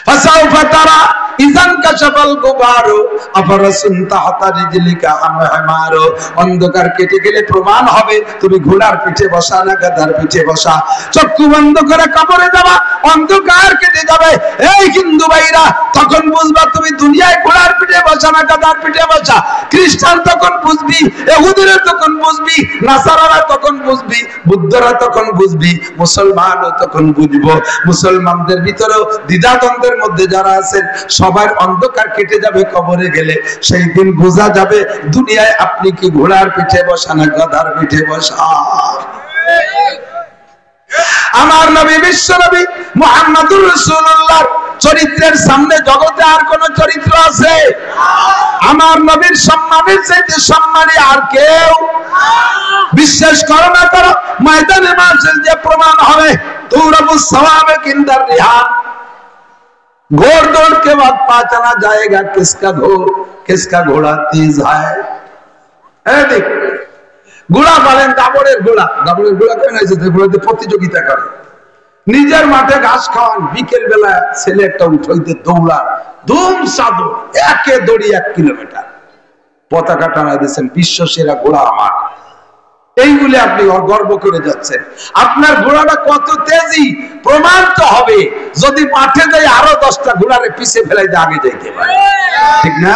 A: ফাসাউফা তারা ইযান কাশাফাল গুবারু আফারাসুন তাহতা রিজলিকা আমহামারু। অন্ধকার কেটে গেলে প্রমাণ হবে তুমি ঘোড়ার পিঠে বসা না গাধার পিঠে বসা। চক্ষু বন্ধ করে কবরে যাবা, অন্ধকার কেটে যাবে। এই হিন্দু ভাইরা, তখন বুঝবা তুমি দুনিয়ায় ঘোড়ার পিঠে বসা না গাধার পিঠে বসা। খ্রিস্টান তখন বুঝবি, ইহুদিরা তখন বুঝবি, নাসারারা তখন বুঝবি, বুদ্ধরা তখন বুঝবি, মুসলমানও তখন বুঝবো। মুসলমানদের ভিতরেও দ্বিধাদ্বন্দ্বের মধ্যে যারা আছেন, সবার অন্ধকার কেটে যাবে কবরে গেলে। সেই দিন বোঝা যাবে দুনিয়ায় আপনি কি ঘোড়ার পিঠে বসা না গাধার পিঠে বসা। আমার নবী, বিশ্ব নবী মুহাম্মদুর রাসূলুল্লাহর চরিত্রের সামনে জগতে আর কোন চরিত্র আছে? আমার নবীর সম্মানের চাইতে সম্মানী আর কেউ? বিশ্বাস করো না করো, ময়দানে মাহশর যে প্রমাণ হবে, তুরাবুস সওয়াবে কিন্দার রিহা। घोड़ दौड़ के बाद पहचाना जाएगा किसका घोड़ किसका घोड़ा तेज है। देख घोड़ा বলেন দাবড়ের ঘোড়া, দাবড়ের ঘোড়া কেন হয়েছে? ঘোড়াতে প্রতিযোগিতা করে। নিজের মাঠে ঘাস খাওয়ান, বিকেল বেলা ছেলে একটা উঠাইতে দৌড়া, ধুম সাদো, একে দৌড়ি 1 কিলোমিটার। পতাকা টানা দিয়েছেন, বিশ্ব সেরা ঘোড়া আমার। এইগুলি আপনি গর্ব করে যাচ্ছেন। আপনার ঘোড়াটা কত তেজি প্রমাণ তো হবে যদি মাঠে যাই আরো 10টা ঘোড়ারে পিছে ফেলাই দিয়ে আগে যাইতে পারে, ঠিক না?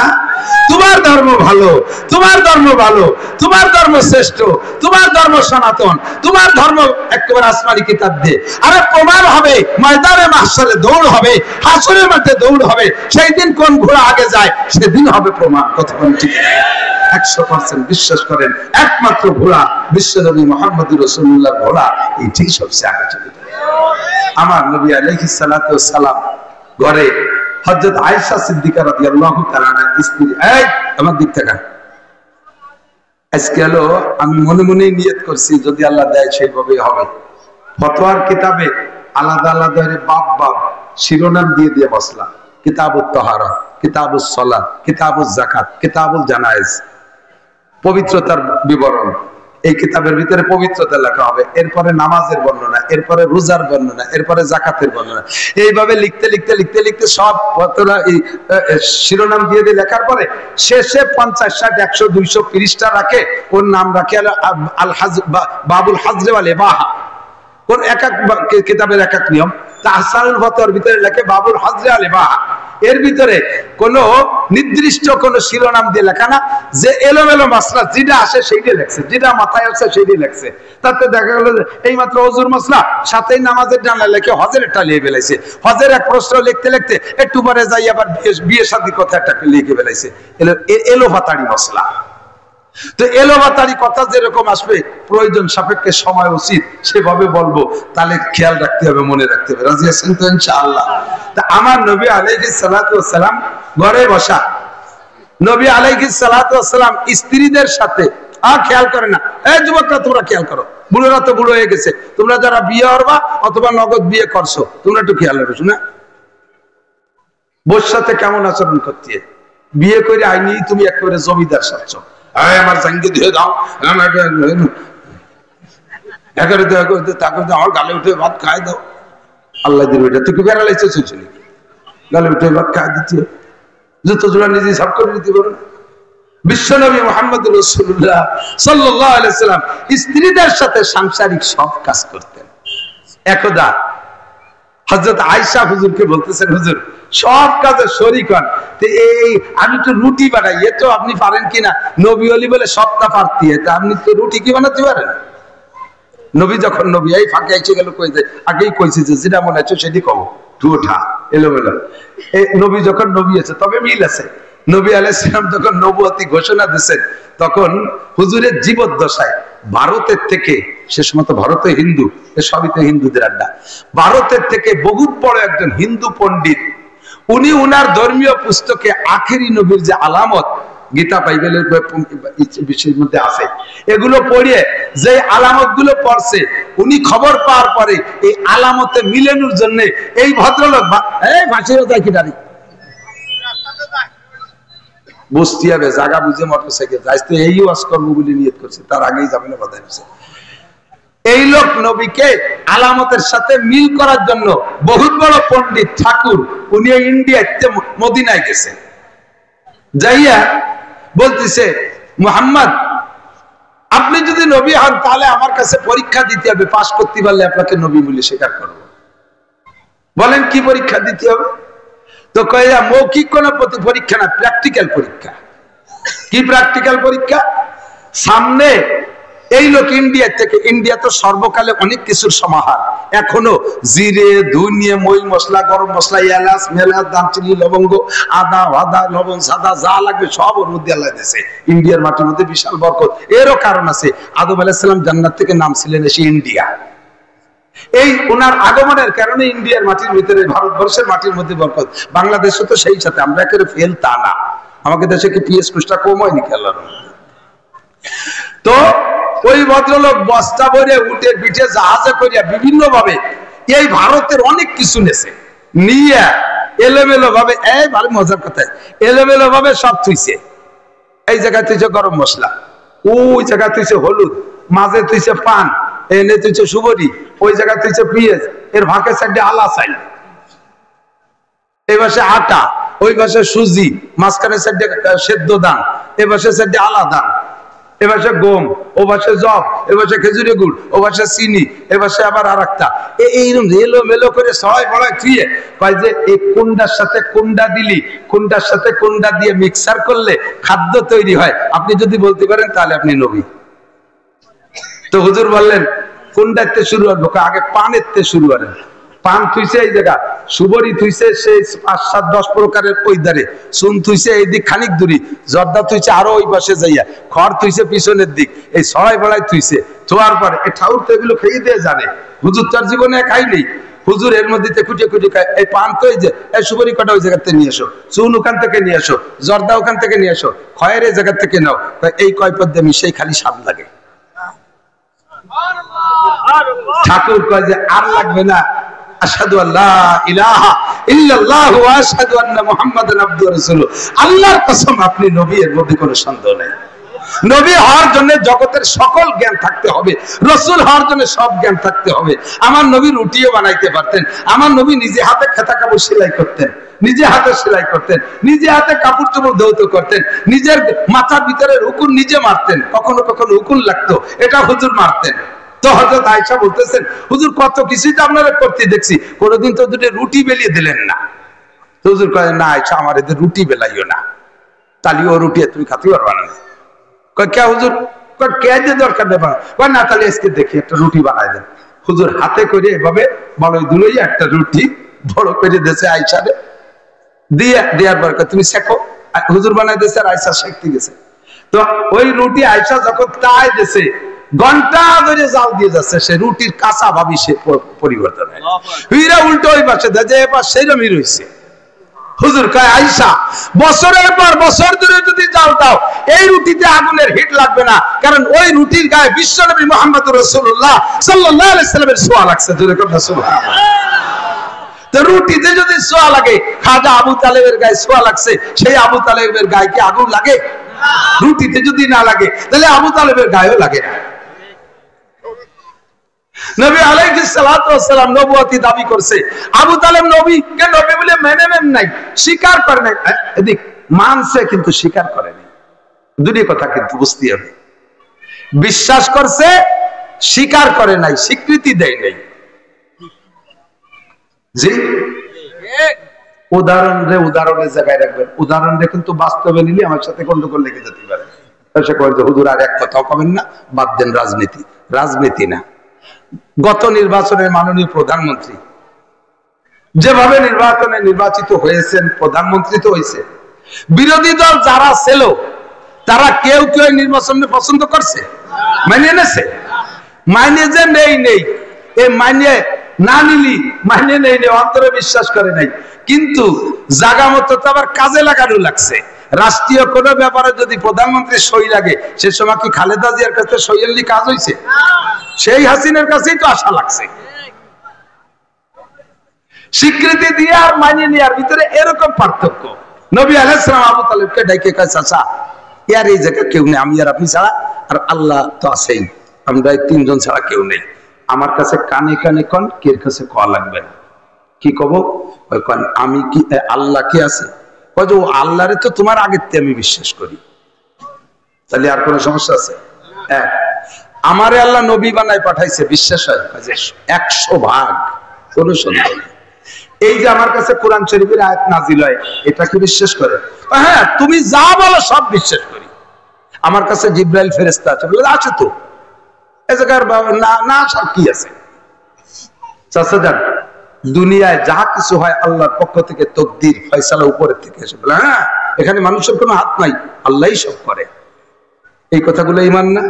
A: তোমার ধর্ম ভালো, তোমার ধর্ম ভালো, তোমার ধর্ম শ্রেষ্ঠ, তোমার ধর্ম সনাতন, তোমার ধর্ম একেবারে আসমানি কিতাব দিয়ে। আরে প্রমাণ হবে, ময়দানে মাহশরে দৌড় হবে, হাসরের মাঠে দৌড় হবে, সেই দিন কোন ঘোড়া আগে যায় সেদিন হবে প্রমাণ। কতক্ষণ ঠিক 100% বিশ্বাস করেন একমাত্র ঘোড়া বিশ্বনবী মুহাম্মদুর রাসূলুল্লাহ ঘোড়া, এইটাই সবচেয়ে আগে চলে যায়। আমার নবী আলাইহিস সালাতু ওয়াস সালাম ঘরে হযরত আয়েশা সিদ্দিকা রাদিয়াল্লাহু তাআলা স্ত্রী, এই আমার দিক থেকে আজকে হলো আমি মনে মনে নিয়ত করছি যদি আল্লাহ দেয় সেইভাবেই হবে। ফতোয়ার কিতাবে আলাদা আলাদা বাব বাব শিরোনাম দিয়ে দিয়ে বসলাম, কিতাবুত তাহারা, কিতাবুস সালাত, কিতাবুজ যাকাত, কিতাবুল জানায়েজ, পবিত্রতার বিবরণ। এই কিতাবের ভিতরে পবিত্রতা লেখা হবে, এরপরে নামাজের বর্ণনা, এরপরে রোজার বর্ণনা, এরপরে যাকাতের বর্ণনা। এইভাবে লিখতে লিখতে লিখতে লিখতে সব শিরোনাম দিয়ে দিয়ে লেখার পরে শেষে 50, 60, 100, 200 পৃষ্ঠা রাখে, ওর নাম রাখে আল হাজ বাবুল হাজরে ওয়াল ইবাহা। কোন এক এক কিতাবের এক এক নিয়ম। তাহসানুল ফতোয়ার ভিতরে লেখে বাবুল হাজরে ওয়াল ইবাহা। এর ভিতরে কোন নির্দিষ্ট কোন শিরোনাম দিয়ে লেখা না, যে এলোমেলো মাসলা যেটা আসে সেইটাই লেখছে, যেটা মাথায় আসছে সেইটাই লেখছে। তাতে দেখা গেল যে এই মাত্র ওযুর মাসলা, সাথেই নামাজের ডানা লেখে হজের একটা লিখে ফেলাইছে, হজের এক প্রশ্ন লিখতে লিখতে একটু পরে যাই আবার বিয়ে শাদী কথা একটা লিখে ফেলাইছে। এলো ফাতাড়ি মসলা। তো এলোবাতারি কথা যেরকম আসবে প্রয়োজন সাপেক্ষে সময় উচিত সেভাবে বলবো, তাহলে খেয়াল রাখতে হবে, মনে রাখতে হবে। রাজি আছেন তো ইনশাআল্লাহ? তা আমার নবী আলাইহিস সালাতু ওয়াস সালাম ঘরে বসা, নবী আলাইহিস সালাতু ওয়াস সালাম স্ত্রীদের সাথে খেয়াল করে না। এই যুবকরা তোমরা খেয়াল করো, বুড়োরা তো বুড়ো হয়ে গেছে, তোমরা যারা বিয়ে করবা অথবা নগদ বিয়ে করছো তোমরা একটু খেয়াল রাখো না, বোর সাথে কেমন আচরণ করতে। বিয়ে করে আইনি তুমি একেবারে জমিদার সাচ্ছ, আমার জাঙ্গি দিয়ে দাও, আমার গালে উঠে ভাত খাই দাও, আল্লাহ দিবে। এটা তুই বেড়ালাইছে চলছে নাকি? গালে উঠে ভাত খাই দিতে জুতো জোড়া নিজে সাফ করে নিতে পারো না। বিশ্বনবী মুহাম্মদ রাসূলুল্লাহ সাল্লাল্লাহু আলাইহি সাল্লাম স্ত্রীদের সাথে সাংসারিক সব কাজ করতেন। একদা হযরত আয়েশা হুজুরকে বলতেছেন, হুজুর সব কাজে শরীক হন, তো এই আমি তো রুটি বানাই, এ তো আপনি পারেন কিনা? নবী ওলি বলে সবটা পারতি, তা আপনি তো রুটি কি বানাতে পারেন? নবী যখন নবী এই ফাঁকে এসে গেল, কই যায় আগেই কইছে যে যেটা মনে আছে সেটি কও, ঠুঠা এলোমেলো। এই নবী যখন নবী আছে তবে মিল আছে। নবী আলাইহিস সালাম যখন নবুয়তি ঘোষণা দিয়েছেন তখন হুজুরের জীবদ্দশায় ভারতের থেকে, সে সময় তো ভারতে হিন্দু, সবই তো হিন্দুদের আড্ডা, ভারতের থেকে বহুত বড় একজন হিন্দু পণ্ডিত, উনি উনার ধর্মীয় পুস্তকে আখেরি নবীর যে আলামত গীতা বাইবেলের বিষয়ের মধ্যে আছে, এগুলো পড়িয়ে যে আলামত গুলো পড়ছে, উনি খবর পাওয়ার পরে এই আলামতে মিলানোর জন্য এই ভদ্রলোক বসতে হবে, জায়গা বুঝে মোটরসাইকেল যাইতে এই ওয়াজ করবো বলে নিয়ত করছে, তার আগেই যাবে না বাধা দিচ্ছে। এই লোক নবীকে আলামতের সাথে মিল করার জন্য বহুত বড় পণ্ডিত ঠাকুর, উনি ইন্ডিয়াতে মদিনায় গেছে, যাইয়া বলতেছে মুহাম্মদ আপনি যদি নবী হন তাহলে আমার কাছে পরীক্ষা দিতে হবে, পাস করতে পারলে আপনাকে নবী বলে স্বীকার করব। বলেন কি পরীক্ষা দিতে হবে? তো কইয়া মৌখিক কোন পরীক্ষা না, প্র্যাকটিক্যাল পরীক্ষা। কি প্র্যাকটিক্যাল পরীক্ষা? সামনে এই লোক ইন্ডিয়া থেকে, ইন্ডিয়া তো সর্বকালে অনেক কিছুর সমাহার, এখনো জিরে ধনিয়া মই মশলা গরম মশলা এলাচ মেলাচ দারচিনি লবঙ্গ আদা আদা লবণ সাদা যা লাগবে সব ওর মধ্যে আল্লাহ দিয়েছে। ইন্ডিয়ার মাটির মধ্যে বিশাল বরকত, এরও কারণ আছে। আদম আলাইহিস সালাম জান্নাত থেকে নামছিলেন এসে ইন্ডিয়া, এই ওনার আগমনের কারণে ইন্ডিয়ার মাটির ভিতরে ভারতবর্ষের মাটির মধ্যে বরকত। বাংলাদেশে তো সেই সাথে আমরা একেবারে ফেল তা না, আমাকে দেশে কি পিএস কুষ্টা কম হয়নি খেলার। তো ওই ভদ্রলোক বস্তা ভরে উঠে পিঠে জাহাজে করিয়া বিভিন্ন ভাবে এই ভারতের অনেক কিছু নেছে, নিয়ে এলোমেলো ভাবে, এই ভালো মজার কথা, এলোমেলো ভাবে সব থুইছে। এই জায়গায় তুইছে গরম মশলা, ওই জায়গায় তুইছে হলুদ, মাঝে তুইছে পান, এনে তুইছে সুবরি, ওই জায়গায় তুইছে পেঁয়াজ, এর ভাঁকে সাইডে আলা চাইল, এই পাশে আটা, ওই পাশে সুজি, মাঝখানে সাইডে সেদ্ধ দান, এ পাশে সাইডে আলা দান, এ পাশে গম, ও পাশে জব, এ পাশে খেজুরি গুড়, ও পাশে চিনি, এ পাশে আবার আর একটা, এইরকম এলো মেলো করে সবাই বড়ায় থুয়ে কয় যে এই কোনটার সাথে কোনটা দিলি, কোনটার সাথে কোনটা দিয়ে মিক্সার করলে খাদ্য তৈরি হয়, আপনি যদি বলতে পারেন তাহলে আপনি নবী। তো হুজুর বললেন কোনটাতে শুরু করবো? আগে পানের তে শুরু করেন। পান থুইছে এই জায়গা, সুবরি থুইছে সেই 5-7-10 প্রকারের ওই ধারে, চুন থুইছে এই দিক খানিক দূরি, জর্দা থুইছে আরো ওই পাশে যাইয়া, খড় থুইছে পিছনের দিক, এই সবাই বড়াই থুইছে। থোয়ার পরে এই ঠাউর তো এগুলো খেয়ে দিয়ে জানে, হুজুর তার জীবনে খাই নেই। হুজুর এর মধ্যে খুঁটে খুঁটে খায়, এই পান তো এই যে এই সুবরি কটা ওই জায়গাতে নিয়ে এসো, চুন ওখান থেকে নিয়ে এসো, জর্দা ওখান থেকে নিয়ে এসো, খয়ের এই জায়গা থেকে নাও, এই কয় পদ্মে মিশাই খালি স্বাদ লাগে। ঠাকুর কয় যে আর লাগবে না, আশহাদু আল্লা ইলাহা ইল্লাল্লাহু ওয়া আশহাদু আন্না মুহাম্মাদান আবদুহু ওয়া রাসূলুহু। আল্লাহর কসম আপনি নবী, এর মধ্যে কোনো সন্দেহ নেই। নবী হওয়ার জন্য জগতের সকল জ্ঞান থাকতে হবে, রাসূল হওয়ার জন্য সব জ্ঞান থাকতে হবে। আমার নবী রুটিও বানাইতে পারতেন, আমার নবী নিজে হাতে খেতা কাপড় সেলাই করতেন, নিজে হাতে সেলাই করতেন, নিজে হাতে কাপড় চোপড় ধৌত করতেন, নিজের মাথার ভিতরে উকুন নিজে মারতেন, কখনো কখনো উকুন লাগতো, এটা হুজুর মারতেন। তো হযরত আয়েশা বলতেছেন হুজুর কত কিছুই তো আপনারা করতে দেখছি, কোনোদিন তো দুটো রুটি বেলিয়ে দিলেন না। তো হুজুর কয় না আয়েশা আমার এদের রুটি বেলাইও না, তাহলে ও রুটি তুমি খাতে পারবা না। কয় কে হুজুর? কয় কে যে দরকার নেই, কয় না তাহলে আজকে দেখি একটা রুটি বানাই দেন। হুজুর হাতে করে এভাবে বলই দুলই একটা রুটি বড় করে দিয়েছে আয়েশারে, দিয়ে দেওয়ার পর তুমি শেখো। হুজুর বানাই দিয়েছে আর আয়েশা শিখতে গেছে। তো ওই রুটি আয়েশা যখন তাই দিয়েছে, ঘন্টা ধরে জাল দিয়ে যাচ্ছে, সে রুটির কাঁচা ভাবি সে পরিবর্তন হয়, হীরা উল্টো ওই পাশে দেয় যে এবার সেইরকমই রয়েছে। হুজুর কয় আয়েশা বছরের পর বছর ধরে যদি জাল দাও এই রুটিতে আগুনের হিট লাগবে না, কারণ ওই রুটির গায়ে বিশ্বনবী মুহাম্মদুর রাসূলুল্লাহ সাল্লাল্লাহু আলাইহি সাল্লামের ছোঁয়া লাগছে। জোরে কথা সুবহানাল্লাহ। তো রুটিতে যদি ছোঁয়া লাগে, খাজা আবু তালেবের গায়ে ছোঁয়া লাগছে, সেই আবু তালেবের গায়ে কি আগুন লাগে? রুটিতে যদি না লাগে তাহলে আবু তালেবের গায়েও লাগে না। নবী আলাইহিস সালাতু ওয়াস সালাম নবুয়তি দাবি করছে, আবু তালেব নবীকে নবী বলে মেনে নেন নাই, স্বীকার করে নাই, এদিক মানছে কিন্তু স্বীকার করে নাই। দুটি কথা কিন্তু বুঝতে হবে, বিশ্বাস করছে স্বীকার করে নাই, স্বীকৃতি দেয় নাই। জি উদাহরণের জায়গায় রাখবেন, উদাহরণটা কিন্তু বাস্তবে নিলে আমার সাথে গন্ডগোল লেগে যেতে পারে। সে কয় যে হুজুর আর এক কথাও কবেন না, বাদ দেন রাজনীতি। রাজনীতি না, গত নির্বাচনের মাননীয় প্রধানমন্ত্রী যেভাবে নির্বাচনে নির্বাচিত হয়েছেন, প্রধানমন্ত্রী তো হয়েছে, বিরোধী দল যারা ছিল তারা কেউ কেউ নির্বাচনে পছন্দ করছে, মানিয়ে এনেছে। মাইনে যে নেই এই মাইনে না নিলি মাইনে নেই অন্তরে বিশ্বাস করে নাই, কিন্তু জাগা মতো তো আবার কাজে লাগানো লাগছে। রাষ্ট্রীয় কোন ব্যাপারে যদি প্রধানমন্ত্রী সই লাগে, সে সময় কি খালেদা জিয়ার কাছে সই আনলি কাজ হয়েছে? সেই হাসিনার কাছেই তো আশা লাগছে। স্বীকৃতি দিয়ে আর মানিয়ে নেওয়ার ভিতরে এরকম পার্থক্য। নবী আলাইহিস সালাম আবু তালেবকে ডাইকে কয় চাচা ইয়ার এই জায়গায় কেউ নেই, আমি আর আপনি ছাড়া, আর আল্লাহ তো আছেই, আমরা তিনজন ছাড়া কেউ নেই। আমার কাছে কানে কানে কন, কের কাছে কওয়া লাগবে না। কি কব? আমি কি আল্লাহ কি আছে? ও আল্লাহরে তো তোমার আগের থেকে আমি বিশ্বাস করি। তাহলে আর কোন সমস্যা আছে? আমারে আল্লাহ নবী বানায় পাঠাইছে, বিশ্বাস হয় 100 ভাগ, কোন সন্দেহ নেই। এই যে আমার কাছে কোরআন শরীফের আয়াত নাজিল হয়, এটা কি বিশ্বাস করে? হ্যাঁ, তুমি যা বলো সব বিশ্বাস করি। আমার কাছে জিবরাইল ফেরেশতা আছে, বলে আছে তো, এই জায়গার না সব কি আছে? চাচা যান, দুনিয়ায় যা কিছু হয় আল্লাহর পক্ষ থেকে তকদির ফয়সালা উপরের থেকে এসে, বলে হ্যাঁ এখানে মানুষের কোনো হাত নাই, আল্লাহই সব করে। এই কথাগুলো ঈমান না?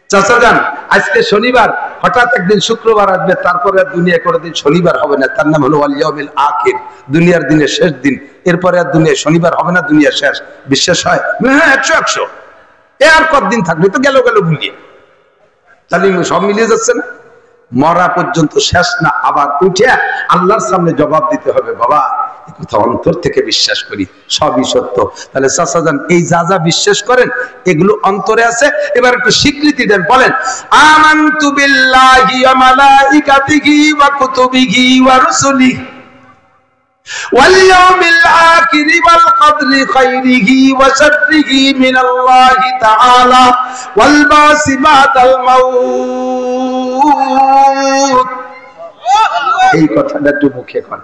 A: চাচা যান, আজকে শনিবার, হঠাৎ একদিন শুক্রবার আসবে, তারপরে আর দুনিয়া কোনোদিন শনিবার হবে না, তার নাম হলো ওয়াল ইয়াউমিল আখির, দুনিয়ার দিনের শেষ দিন। এরপরে আর দুনিয়া শনিবার হবে না, দুনিয়া শেষ। বিশ্বাস হয়? হ্যাঁ 100 এ আর কতদিন থাকবে, তো গেল ভুলিয়ে। তাহলে সব মিলিয়ে যাচ্ছে না? মরা পর্যন্ত শেষ না, আবার উঠে আল্লাহর সামনে জবাব দিতে হবে। বাবা এই কথা অন্তর থেকে বিশ্বাস করি, সবই সত্য। তাহলে চাচা যান, এই যা যা বিশ্বাস করেন এগুলো অন্তরে আছে, এবার একটু স্বীকৃতি দেন, বলেন আমানতু বিল্লাহি ওয়া মালাইকাতিহি ওয়া কুতুবিহি ওয়া রুসুলিহি ওয়াল ইয়াউমিল আখির والقدر خيره وشره من الله تعالى والبعث بعد الموت এই কথাটা একটু মুখে কর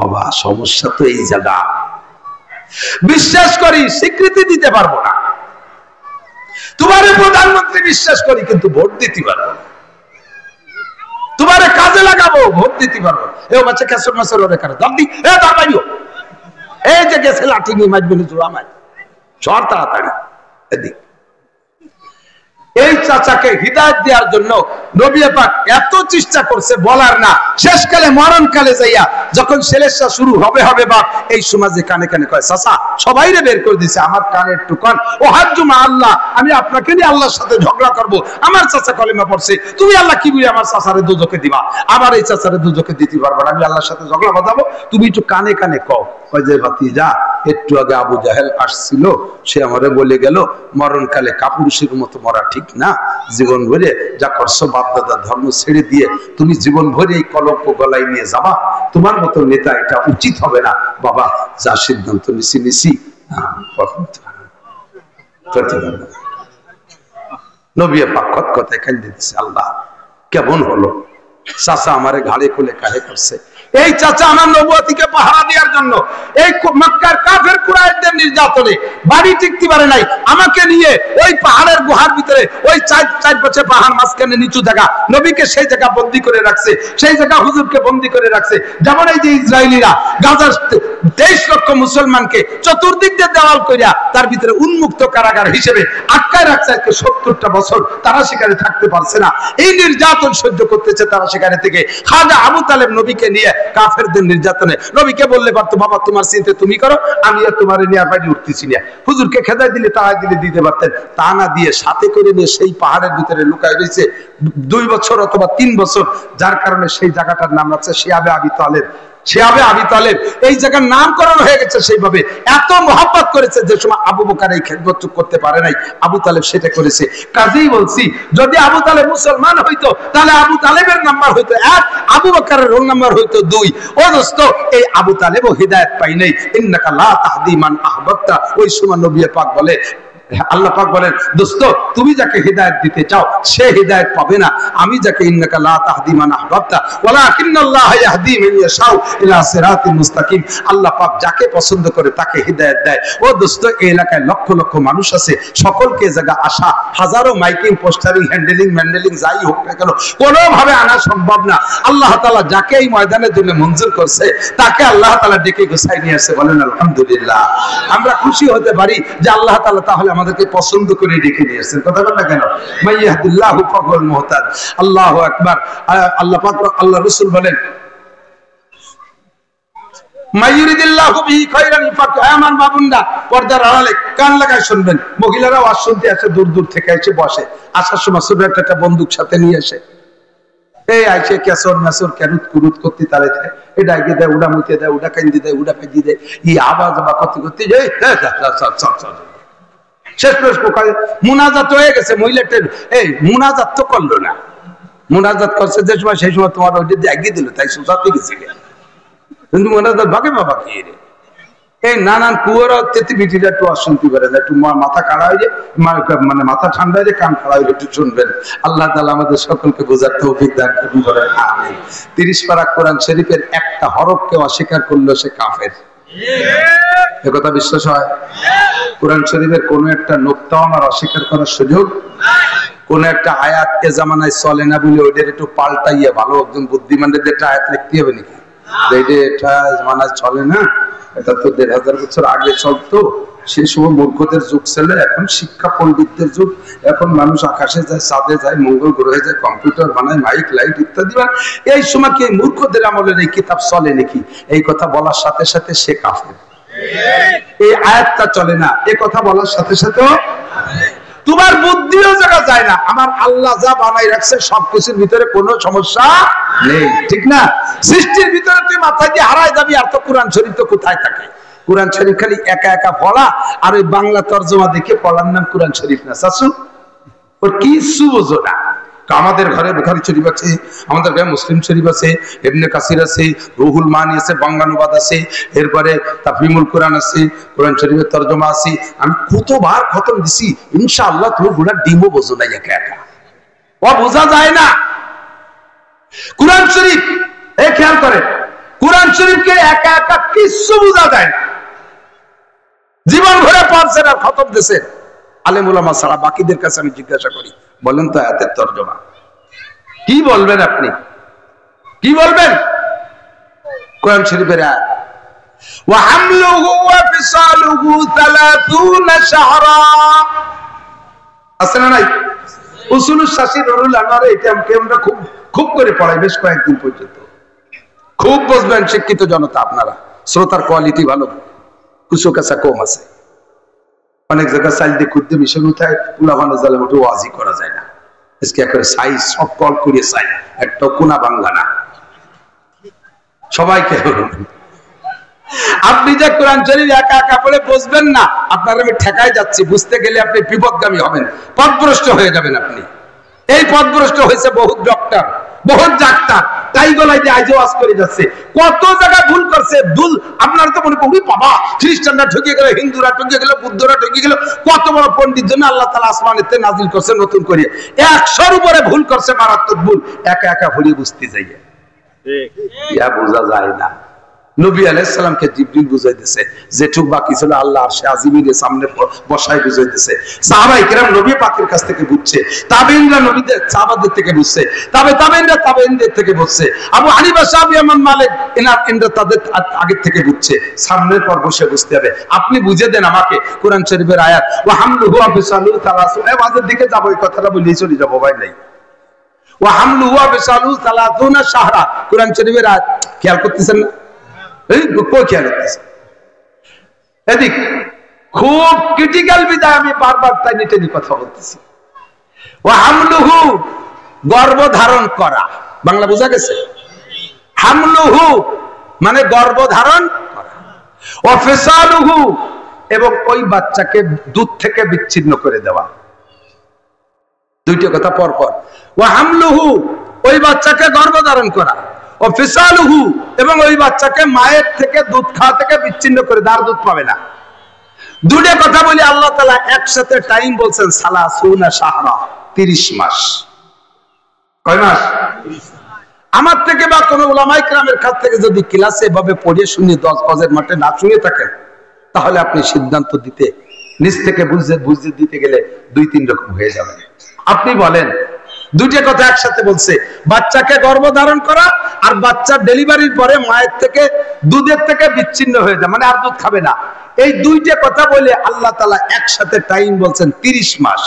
A: বাবা সমস্যা তো এই জায়গা বিশ্বাস করি স্বীকৃতি দিতে পারবো না তোমার প্রধানমন্ত্রী বিশ্বাস করি কিন্তু ভোট দিতে পারবো না তোমারে কাজে লাগাবো ভোট দিতে পারবো এই বাচ্চা কেসর মাসের ওরে করে দাম দি এ দাম পাইও এই যে গেছে লাঠি নিয়ে মারবে না জোড়া মার চর তাড়াতাড়ি এদিক এই চাচাকে হিদায়াত দেওয়ার জন্য নবী পাক এত চেষ্টা করছে বলার না শেষকালে মরণকালে যাইয়া যখন সেলেসা শুরু হবে হবে বাপ এই সমাজে কানে কানে কয় চাচা সবাইরে বের করে দিছে আমার কানের টুকান ও হাজুমা আল্লাহ আমি আপনাকে নিয়ে আল্লাহর সাথে ঝগড়া করব আমার চাচা কলেমা পড়ছে তুমি আল্লাহ কি বলি আমার চাচারে দুজকে দিবা আমার এই চাচারে দুজকে দিতে পারবো না আমি আল্লাহর সাথে ঝগড়া বাঁধাবো তুমি একটু কানে কানে কও কয় যে ভাতিজা একটু আগে আবু জাহেল আসছিল সে আমারে বলে গেল মরণকালে কাপুরুষের মতো মরা ঠিক না জীবন ভরে যা করছো বাপ দাদা ধর্ম ছেড়ে দিয়ে তুমি জীবন ভরে এই কলঙ্ক গলায় নিয়ে যাবা তোমার মতো নেতা এটা উচিত হবে না বাবা যা সিদ্ধান্ত নিছি নবী পাক কথায় কান্দে দিছে আল্লাহ কেমন হলো চাচা আমারে ঘাড়ে কোলে কাহে করছে এই চাচা আমার নবুয়তিকে পাহারা দেওয়ার জন্য এই মক্কার কাফের কুরাইশদের নির্যাতনে বাড়ি টিকতে পারে নাই আমাকে নিয়ে ওই পাহাড়ের গুহার ভিতরে ওই চার বছর পাহাড় মাঝখানে নিচু জায়গা নবীকে সেই জায়গা বন্দী করে রাখছে সেই জায়গা হুজুরকে বন্দী করে রাখছে যেমন এই যে ইসরায়েলিরা গাজার 23 লক্ষ মুসলমানকে চতুর্দিক দিয়ে দেওয়াল করিয়া তার ভিতরে উন্মুক্ত কারাগার হিসেবে আটকায় রাখছে 70টা বছর তারা সেখানে থাকতে পারছে না এই নির্যাতন সহ্য করতেছে তারা সেখানে থেকে খাজা আবু তালেব নবীকে নিয়ে কাফেরদের নির্যাতনে নবীকে বললে পারতো বাবা তোমার চিন্তা তুমি করো আমি আর তোমার নিয়ে বাড়ি উঠতেছি না হুজুরকে খেদাই দিলে তাহাই দিলে দিতে পারতেন তা না দিয়ে সাথে করে নিয়ে সেই পাহাড়ের ভিতরে লুকায় রয়েছে 2 বছর অথবা 3 বছর যার কারণে সেই জায়গাটার নাম আছে শিয়াবে আবি তালেব শিয়াবে আবি তালেব এই জায়গার নামকরণ হয়ে গেছে সেইভাবে এত মহব্বত করেছে যে সময় আবু বকর এই খেদমত করতে পারে নাই আবু তালেব সেটা করেছে কাজেই বলছি যদি আবু তালেব মুসলমান হইতো তাহলে আবু তালেবের নাম্বার হইতো 1 আবু বকরের রোল নাম্বার হইতো 2 ও দোস্ত এই আবু তালেবও হিদায়াত পাই নাই ইন্নাকা লা তাহদি মান আহবাবতা ওই সময় নবী পাক বলে আল্লাহ পাক বলেন দোস্ত তুমি যাকে হিদায়াত দিতে চাও সে হিদায়াত পাবে না আমি যাকে ইন্নাকা লা তাহদি মান আহবাবতা ওয়ালাকিন্নাল্লাহ ইয়াহদি মান ইয়াশাউ ইলা সিরাতিল মুস্তাকিম আল্লাহ পাক যাকে পছন্দ করে তাকে হিদায়াত দেয় ও দোস্ত এই এলাকায় লক্ষ লক্ষ মানুষ আছে সকলকে জায়গা আসা হাজারো মাইকিং পোস্টারিং হ্যান্ডেলিং ম্যান্ডেলিং যাই হোক না কেন কোনো ভাবে আনা সম্ভব না আল্লাহ তাআলা যাকে এই ময়দানের জন্য মঞ্জুর করছে তাকে আল্লাহ তাআলা ডেকে গোছাই নিয়ে আসে বলেন আলহামদুলিল্লাহ আমরা খুশি হতে পারি যে আল্লাহ তাআলা তাহলে আমাদেরকে পছন্দ করে ডেকে নিয়ে আসেন কথা বল না কেন মাইয়াহদিল্লাহু ফাহুয়াল মুহতাদ আল্লাহু আকবার আল্লাহ পাক আল্লাহ রাসূল বলেন মাইয়ুরিদিল্লাহু বিহি খায়রান ইফাক আমার বাবুন্দা পর্দার আড়ালে কান লাগায় শুনবেন মহিলারা ওয়াজ শুনতে আসে দূর দূর থেকে এসে বসে আসার সময় ছোট একটা বন্দুক সাথে নিয়ে আসে এই আইছে কেসর মেসর কেরুত কুরুত করতে তালে থাকে এটা আগে দেয় উড়া মুতে দেয় উড়া কান্দি দেয় উড়া কান্দি দেয় এই আওয়াজ বা করতে করতে যাই শেষ প্রকারে মুনাজাত হয়ে গেছে মহিলাটার এই মুনাজাত তো করলো না মুনাজাত করছে যে সময় সেই সময় তোমার ওইটা দিয়ে এগিয়ে দিল তাই সুসাতে গেছে কিন্তু মুনাজাত ভাগে বাবা কি রে এই নানান কুয়ারা তেতিবিটিরা একটু শুনতে পারে না একটু মাথা কাড়া হয়ে যায় মানে মাথা ঠান্ডা হয়ে যায় কান খাড়া হয়ে একটু শুনবেন আল্লাহ তাআলা আমাদের সকলকে বোঝার তৌফিক দান করেন আমিন 30 পারা কোরআন শরীফের একটা হরফকে অস্বীকার করলে সে কাফের এই কথা বিশ্বাস হয় কোরআন শরীফের কোন একটা নোক্তাও আমার অস্বীকার করার সুযোগ কোন একটা আয়াত এ জামানায় চলে না বলে ওইটার একটু পাল্টাইয়া ভালো একজন বুদ্ধিমানদের একটা আয়াত লিখতে হবে নাকি এটা জামানায় চলে না এটা তো 1500 বছর আগে চলতো সেই সময় মূর্খদের যুগ ছিল এখন শিক্ষা পণ্ডিতদের যুগ এখন মানুষ আকাশে যায় চাঁদে যায় মঙ্গল গ্রহে যায় কম্পিউটার বানায় মাইক লাইট ইত্যাদি এই সময় কি মূর্খদের আমলের এই কিতাব চলে নাকি এই কথা বলার সাথে সাথে সে কাফের এই আয়াতটা চলে না এই কথা বলার সাথে সাথে তোমার বুদ্ধিও জায়গা যায় না আমার আল্লাহ যা বানাই রাখছে সবকিছুর ভিতরে কোনো সমস্যা নেই ঠিক না সৃষ্টির ভিতরে তুই মাথায় দিয়ে হারাই যাবি আর তো কোরআন শরীফ তো কোথায় থাকে কোরআন শরীফ খালি একা একা পড়া আর ওই বাংলা তর্জমা দেখে পড়ার নাম কোরআন শরীফ না শাশু ওর কিছু বোঝো না আমাদের ঘরে বুখারী শরীফ আছে, আমাদের ঘরে মুসলিম শরীফ আছে, ইবনে কাসির আছে, রুহুল মানি আছে, বাংলানুবাদ আছে, এরপরে তাফহিমুল কোরআন আছে, কোরআন শরীফের তরজমা আছে। আমি কতবার খতম দিছি, ইনশাআল্লাহ তুমি গুলা ডিমও বোঝো না একা একা, ও বোঝা যায় না। কোরআন শরীফ এই খেয়াল করে, কোরআন শরীফকে একা একা কিছু বোঝা যায় না। জীবন ভরে পড়ছেন আর খতম দিয়েছেন আলেম ওলামা ছাড়া। বাকিদের কাছে আমি জিজ্ঞাসা করি, বলেন তো আয়াতের তরজমা কি বলবেন? আপনি কি বলবেন? কোরআন শরীফের আয়াত ওয়া হামলুহু ওয়া ফিসালুহু 30 শাহরা আছে না নাই? উসুলুস শাসি নুরুল আনোয়ারে এটা আমরা খুব করে পড়াই বেশ কয়েকদিন পর্যন্ত। খুব বুঝবেন শিক্ষিত জনতা আপনারা, শ্রোতার কোয়ালিটি ভালো, কুসো কাছা কম আছে। অনেক জায়গায় সাইজ দিয়ে খুদ্দে মিশন উঠায় পুলাভানো জালে মোটে ওয়াজি করা যায় না। আজকে একেবারে সাইজ সব কল করিয়ে চাই, একটা কোনা বাংলা না সবাইকে। আপনি যে কোরআন শরীফ একা একা পড়ে বুঝবেন না, আপনার আমি ঠেকাই যাচ্ছি। বুঝতে গেলে আপনি বিপদগামী হবেন, পথভ্রষ্ট হয়ে যাবেন আপনি। এই পথভ্রষ্ট হয়েছে বহুত ডক্টর, বহুত ডাক্তার, তাই গলায় যে আজও ওয়াজ করে যাচ্ছে। কত জায়গায় ভুল করছে, ভুল আপনারা তো মনে করি বাবা খ্রিস্টানরা ঠকে গেল, হিন্দুরা ঠকে গেল, বুদ্ধরা ঠকে গেল। কত বড় পণ্ডিত জন্য আল্লাহ তাআলা আসমানেতে নাজিল করছে নতুন করে। 100-র উপরে ভুল করছে, মারাত্মক ভুল। একা একা ভুলিয়ে বুঝতে যাইয়ে ইয়া বোঝা যায় না। নবী আলাইহিস সালামকে জিবরিল বুঝাইতেছে, যেটুক বাকি ছিল আল্লাহ আরশে আজিমের সামনে বসায় বুঝাইতেছে। সাহাবায়ে কেরাম নবী পাকের কাছ থেকে বুঝছে, তাবেঈনরা নবীদের সাহাবাদের থেকে বুঝছে, তাবেঈনরা তাবেঈনদের থেকে বুঝছে, আবু হানিফা শাফিঈ ইমাম মালিক এনারা তাদের আগে থেকে বুঝছে। সামনের পর বসে বুঝতে হবে। আপনি বুঝে দেন আমাকে কোরআন শরীফের আয়াত ওয়া হামলুহু ওয়া ফিসালুহু 30। এই ওয়াজের দিকে যাব, এই কথাটা বলেই চলে যাব, ভাই নাই। ওয়া হামলুহু ওয়া ফিসালুহু 30 শাহরা, কোরআন শরীফের আয়াত খেয়াল করতেছেন না? এদিক খুব ক্রিটিক্যাল বিদায় আমি বারবার তাই নিতে কথা বলতেছি। ও হামলুহু গর্ভ ধারণ করা, বাংলা বোঝা গেছে? হামলুহু মানে গর্ভ ধারণ করা, ও ফিসালুহু এবং ওই বাচ্চাকে দুধ থেকে বিচ্ছিন্ন করে দেওয়া। দুইটা কথা পর পর। ও হামলুহু ওই বাচ্চাকে গর্ভ ধারণ করা, ও ফিসালুহু এবং ওই বাচ্চাকে মায়ের থেকে দুধ খাওয়া থেকে বিচ্ছিন্ন করে দেওয়ার, দুধ পাবে না। দুটো কথা বলি, আল্লাহ তাআলা একসাথে টাইম বলছেন সালাসুনা শাহরা, 30 মাস। কয় মাস? আমার থেকে বা কোন উলামায়ে কেরামের কাছ থেকে যদি ক্লাসে এভাবে পড়ে শুনি 10 গজের মাঠে না শুনে থাকেন, তাহলে আপনি সিদ্ধান্ত দিতে নিজ থেকে বুঝে দিতে গেলে 2-3 রকম হয়ে যাবে। আপনি বলেন দুইটা কথা একসাথে বলছে, বাচ্চাকে গর্ভধারণ করা আর বাচ্চা ডেলিভারির পরে মায়ের থেকে দুধের থেকে বিচ্ছিন্ন হয়ে যায়, মানে আর দুধ খাবে না। এই দুইটা কথা বলে আল্লাহ তাআলা একসাথে টাইম বলছেন 30 মাস।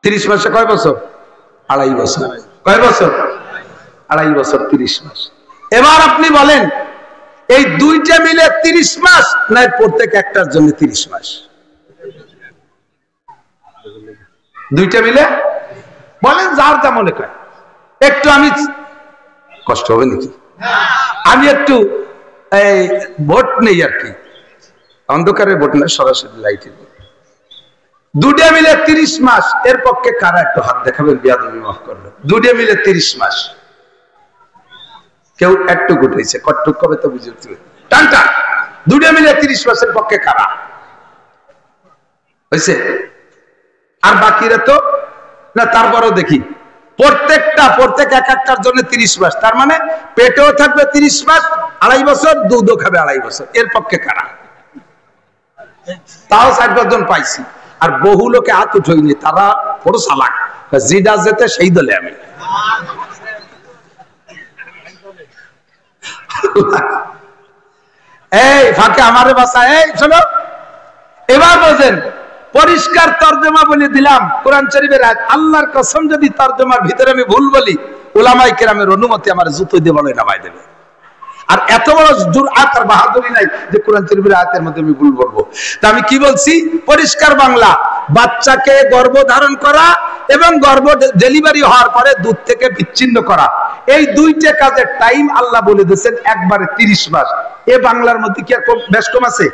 A: 30 মাসে কয় বছর? 2.5 বছর। কয় বছর? 2.5 বছর, 30 মাস। এবার আপনি বলেন এই দুইটা মিলে 30 মাস না প্রত্যেক একটার জন্য 30 মাস? দুইটা মিলে বলেন, যার যা মনে করে। একটু আমি কষ্ট হবে নাকি? আমি একটু এই ভোট নেই আর কি, অন্ধকারে ভোট না, সরাসরি লাইটে ভোট। দুটো মিলে 30 মাস। এর পক্ষে কারা একটু হাত দেখাবেন? বিয়াদবি মাফ করবেন। দুটো মিলে 30 মাস। কেউ একটু গুটাইছে, কটটুক কবে তো বুঝতে টানটা। দুটো মিলে 30 মাসের পক্ষে কারা হয়েছে? আর বাকিরা তো না। তারপরও দেখি প্রত্যেক এক একটার জন্য 30 মাস, তার মানে পেটেও থাকবে 30 মাস, 2.5 বছর, দুধও খাবে 2.5 বছর। এর পক্ষে কারা? তাও 4-5 জন পাইছি। আর বহু লোকে হাত উঠেনি, তারা বড় চালাক, জিদা যেতে সেই দলে আমি। এই ফাঁকে আমারে বাসা। এই শোনো, এবার বোঝেন, পরিষ্কার তরজমা বলে দিলাম কোরআন শরীফের আয়াত। আল্লাহর কসম যদি তরজমার ভিতরে আমি ভুল বলি, উলামায়ে কেরামের অনুমতি আমার জুতো দিয়ে বলে নামাই দেবে। আর এত বড় জুরআত আর বাহাদুরি নাই যে কোরআন শরীফের আয়াতের মধ্যে আমি ভুল বলবো। তা আমি কি বলছি? পরিষ্কার বাংলা, বাচ্চাকে গর্ভধারণ করা এবং গর্ভ ডেলিভারি হওয়ার পরে দুধ থেকে বিচ্ছিন্ন করা, এই দুইটা কাজের টাইম আল্লাহ বলে দিয়েছেন একবারে 30 মাস। এ বাংলার মধ্যে কি আর বেশ কম আছে?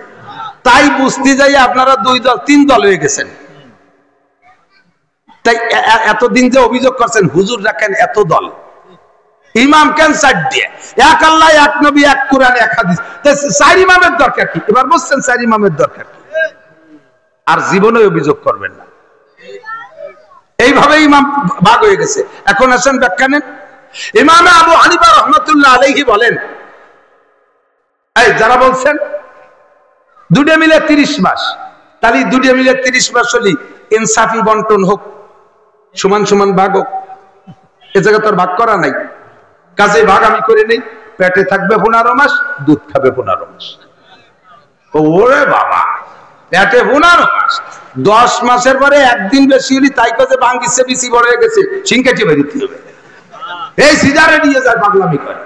A: তাই বুঝতে যাই আপনারা 2 দল 3 দল হয়ে গেছেন। তাই এতদিন যে অভিযোগ করছেন হুজুর রাখেন এত দল, ইমাম কেন 4 দিয়ে, এক আল্লাহ, এক নবী, এক কোরআন, এক হাদিস, 4 ইমামের দরকার কি? এবার বুঝছেন 4 ইমামের দরকার কি? আর জীবনে অভিযোগ করবেন না। এইভাবে ইমাম ভাগ হয়ে গেছে। এখন আসেন ব্যাখ্যা নেন। ইমাম আবু হানিফা রাহমাতুল্লাহ আলাইহি বলেন, এই যারা বলছেন দুটো মিলে 30 মাস, তাহলে দুটো মিলে 30 মাস হলি ইনসাফি বন্টন হোক, সমান সমান ভাগ হোক। এ জায়গা তোর ভাগ করা নাই, কাজে ভাগ আমি করে নেই। পেটে থাকবে 15 মাস, দুধ খাবে 15 মাস। ওরে বাবা, পেটে 15 মাস, 10 মাসের পরে একদিন বেশি হলি তাই কাজে ভাঙ্গিছে, বেশি বড় হয়ে গেছে, সিংকেটি বেরিয়ে হবে। এই সিজারে নিয়ে যায় পাগলামি করে।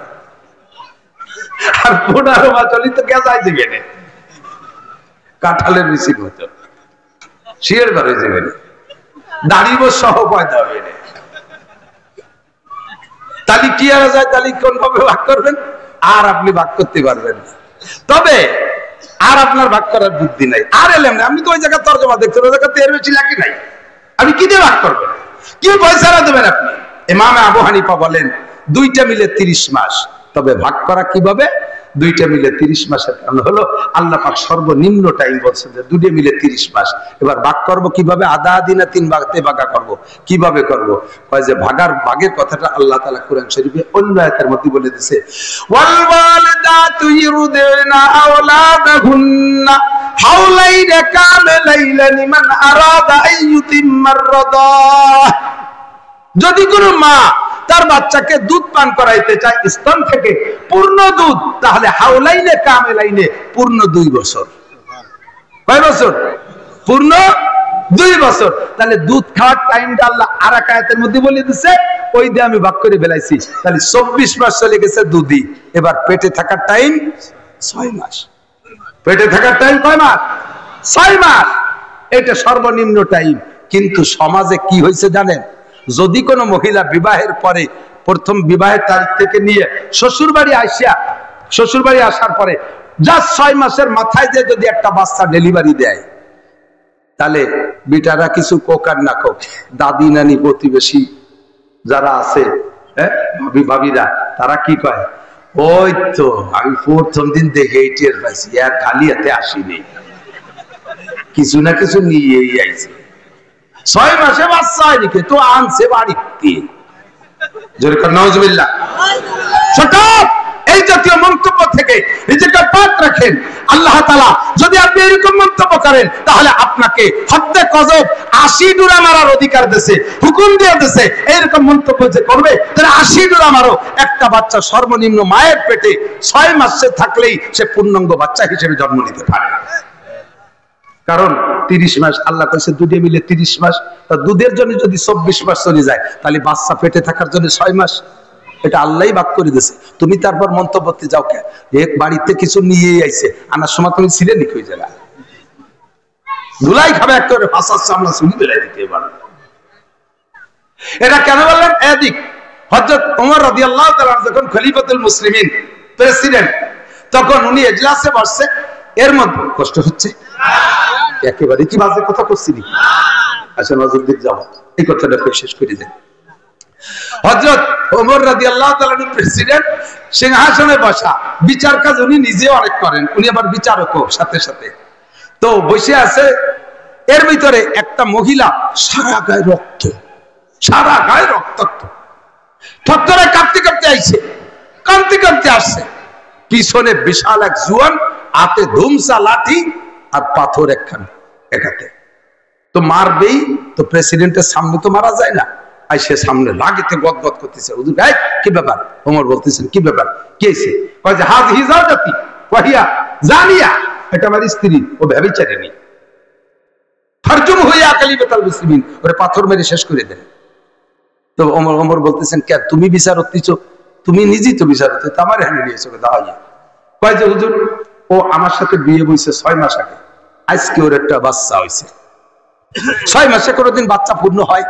A: আর 15 মাস হলি তো গেজায় যাবে, কাঁঠালের বেশি হতো, শিয়ের ঘরে যাবে, দাঁড়িব সহ পয়দা হবে। তাহলে কি আর যায়, তাহলে কোন ভাবে ভাগ করবেন? আর আপনি ভাগ করতে পারবেন না। তবে আর আপনার ভাগ করার বুদ্ধি নাই, আর এলেন না। আমি তো ওই জায়গায় তর্জমা দেখছেন, ওই জায়গাতে এর বেশি লাগে নাই। আপনি কি দিয়ে ভাগ করবেন? কি পয়সা দেবেন আপনি? ইমাম আবু হানিফা বলেন দুইটা মিলে 30 মাস। তবে ভাগ করা কিভাবে? দুইটা মিলে 30 মাসের কারণ হলো আল্লাহ পাক সর্বনিম্ন টাইম বলছেন যে দুটো মিলে 30 মাস। এবার ভাগ করব কিভাবে? আধা আধি না 3 ভাগে ভাগা করব? কিভাবে করব? কয় যে ভাগের কথাটা আল্লাহ তাআলা কোরআন শরীফে অন্য আয়াতের মধ্যে বলে দিয়েছে, ওয়াল ওয়ালিদাতু ইরদিনা আওলাদাহুন্না হাওলাইন কামিলাইন লিমান আরাদা আইয়ুতিম্মার রাদাহ। যদি কোনো মা তার বাচ্চাকে দুধ পান করাইতে চায় স্তন থেকে পূর্ণ দুধ, তাহলে হাওলাইনে কামিলাইনে পূর্ণ 2 বছর। কয় বছর? পূর্ণ 2 বছর। তাহলে দুধ খাওয়ার টাইমটা আল্লাহ আর এক আয়াতের মধ্যে বলে দিয়েছে, ওই দিয়ে আমি ভাগ করে ফেলাইছি। তাহলে 24 মাস চলে গেছে দুধই। এবার পেটে থাকার টাইম 6 মাস। পেটে থাকার টাইম কয় মাস? 6 মাস। এটা সর্বনিম্ন টাইম। কিন্তু সমাজে কি হয়েছে জানেন? যদি কোনো মহিলা বিবাহের পরে প্রথম বিবাহের তারিখ থেকে নিয়ে শ্বশুর বাড়ি আসার পরে জাস্ট 6 মাসের মাথায় যে যদি একটা বাচ্চা ডেলিভারি দেয়, তাহলে বিটারা কিছু কোক আর না কোক, দাদি নানি প্রতিবেশী যারা আছে, ভাবিরা, তারা কি কয়, ওই তো আমি প্রথম দিন দেখে টের পাইছি, আর খালি হাতে আসিনি, কিছু না কিছু নিয়েই আইছে। 6 মাসে বাচ্চা হয়নি, তো আনছে বাড়িতে। এই জাতীয় মন্তব্য থেকে নিজেকে পাক রাখেন। আল্লাহ তাআলা যদি আপনি এরকম মন্তব্য করেন, তাহলে আপনাকে হত্যা গজব 80 ডুরা মারার অধিকার দিয়েছে, হুকুম দিয়ে দিয়েছে। এরকম মন্তব্য যে করবে তাহলে 80 ডুরা মারো। একটা বাচ্চা সর্বনিম্ন মায়ের পেটে 6 মাসে থাকলেই সে পূর্ণাঙ্গ বাচ্চা হিসেবে জন্ম নিতে পারে। কারণ 30 মাস আল্লাহ কইছে দুধে মিলে 30 মাস। তা দুধের জন্য যদি 24 মাস চলে যায়, তাহলে বাচ্চা পেটে থাকার জন্য 6 মাস। এটা আল্লাহই ভাগ করে দিয়েছে। তুমি তারপর মন্তব্যতে যাও কে, এক বাড়িতে কিছু নিয়ে আইছে, আনার সময় তুমি ছিলে নি কই জায়গা ধুলাই খাবে একটা ভাষার সামনে শুনি বেলাই দিতে পারে। এটা কেন বললেন? এদিক হযরত ওমর রাদিয়াল্লাহু তাআলা যখন খলিফাতুল মুসলিমিন প্রেসিডেন্ট, তখন উনি এজলাসে বসছে, এর মধ্যে কষ্ট হচ্ছে একেবারে কি বাজে কথা করছিলি। আচ্ছা নজর দিক যাও, এই কথাটা শেষ করে দেন। হযরত ওমর রাদিয়াল্লাহু তাআলা প্রেসিডেন্ট, সিংহাসনে বসা, বিচার কাজ উনি নিজে অনেক করেন, উনি আবার বিচারকও সাথে সাথে। তো বসে আছে, এর ভিতরে একটা মহিলা সারা গায়ে রক্ত, থরথরে কাঁপতে কাঁপতে আইছে, কাঁদতে আসছে। পিছনে বিশাল এক জুয়ান, হাতে ধুমসা লাঠি আর পাথর একখান একাতে। তো মারবেই তো, প্রেসিডেন্টের সামনে তো মারা যায় না। আর সে সামনে লাগিতে গদগদ করতেছে। হুজুর গায়ে কি ব্যাপার? ওমর বলতেছেন কি ব্যাপার, কি হইছে? কয় যে হাযিহি যাওজাতি ওয়া হিয়া জানিয়া, এটা আমার স্ত্রী, ও ব্যভিচারিণী। ফারজুম হুয়া কালিমাতুল মুসলিমিন, ওরে পাথর মেরে শেষ করে দেন। তো ওমর বলতেছেন কে তুমি বিচারক দিছো? তুমি নিজেই তো বিচারক, তো আমার হানে নিয়েছো দাওয়াইয়া। কয় যে হুজুর ও আমার সাথে বিয়ে বইছে 6 মাস আগে, আজকে ওর একটা বাচ্চা হইছে। 6 মাসে কোনোদিন বাচ্চা পূর্ণ হয়?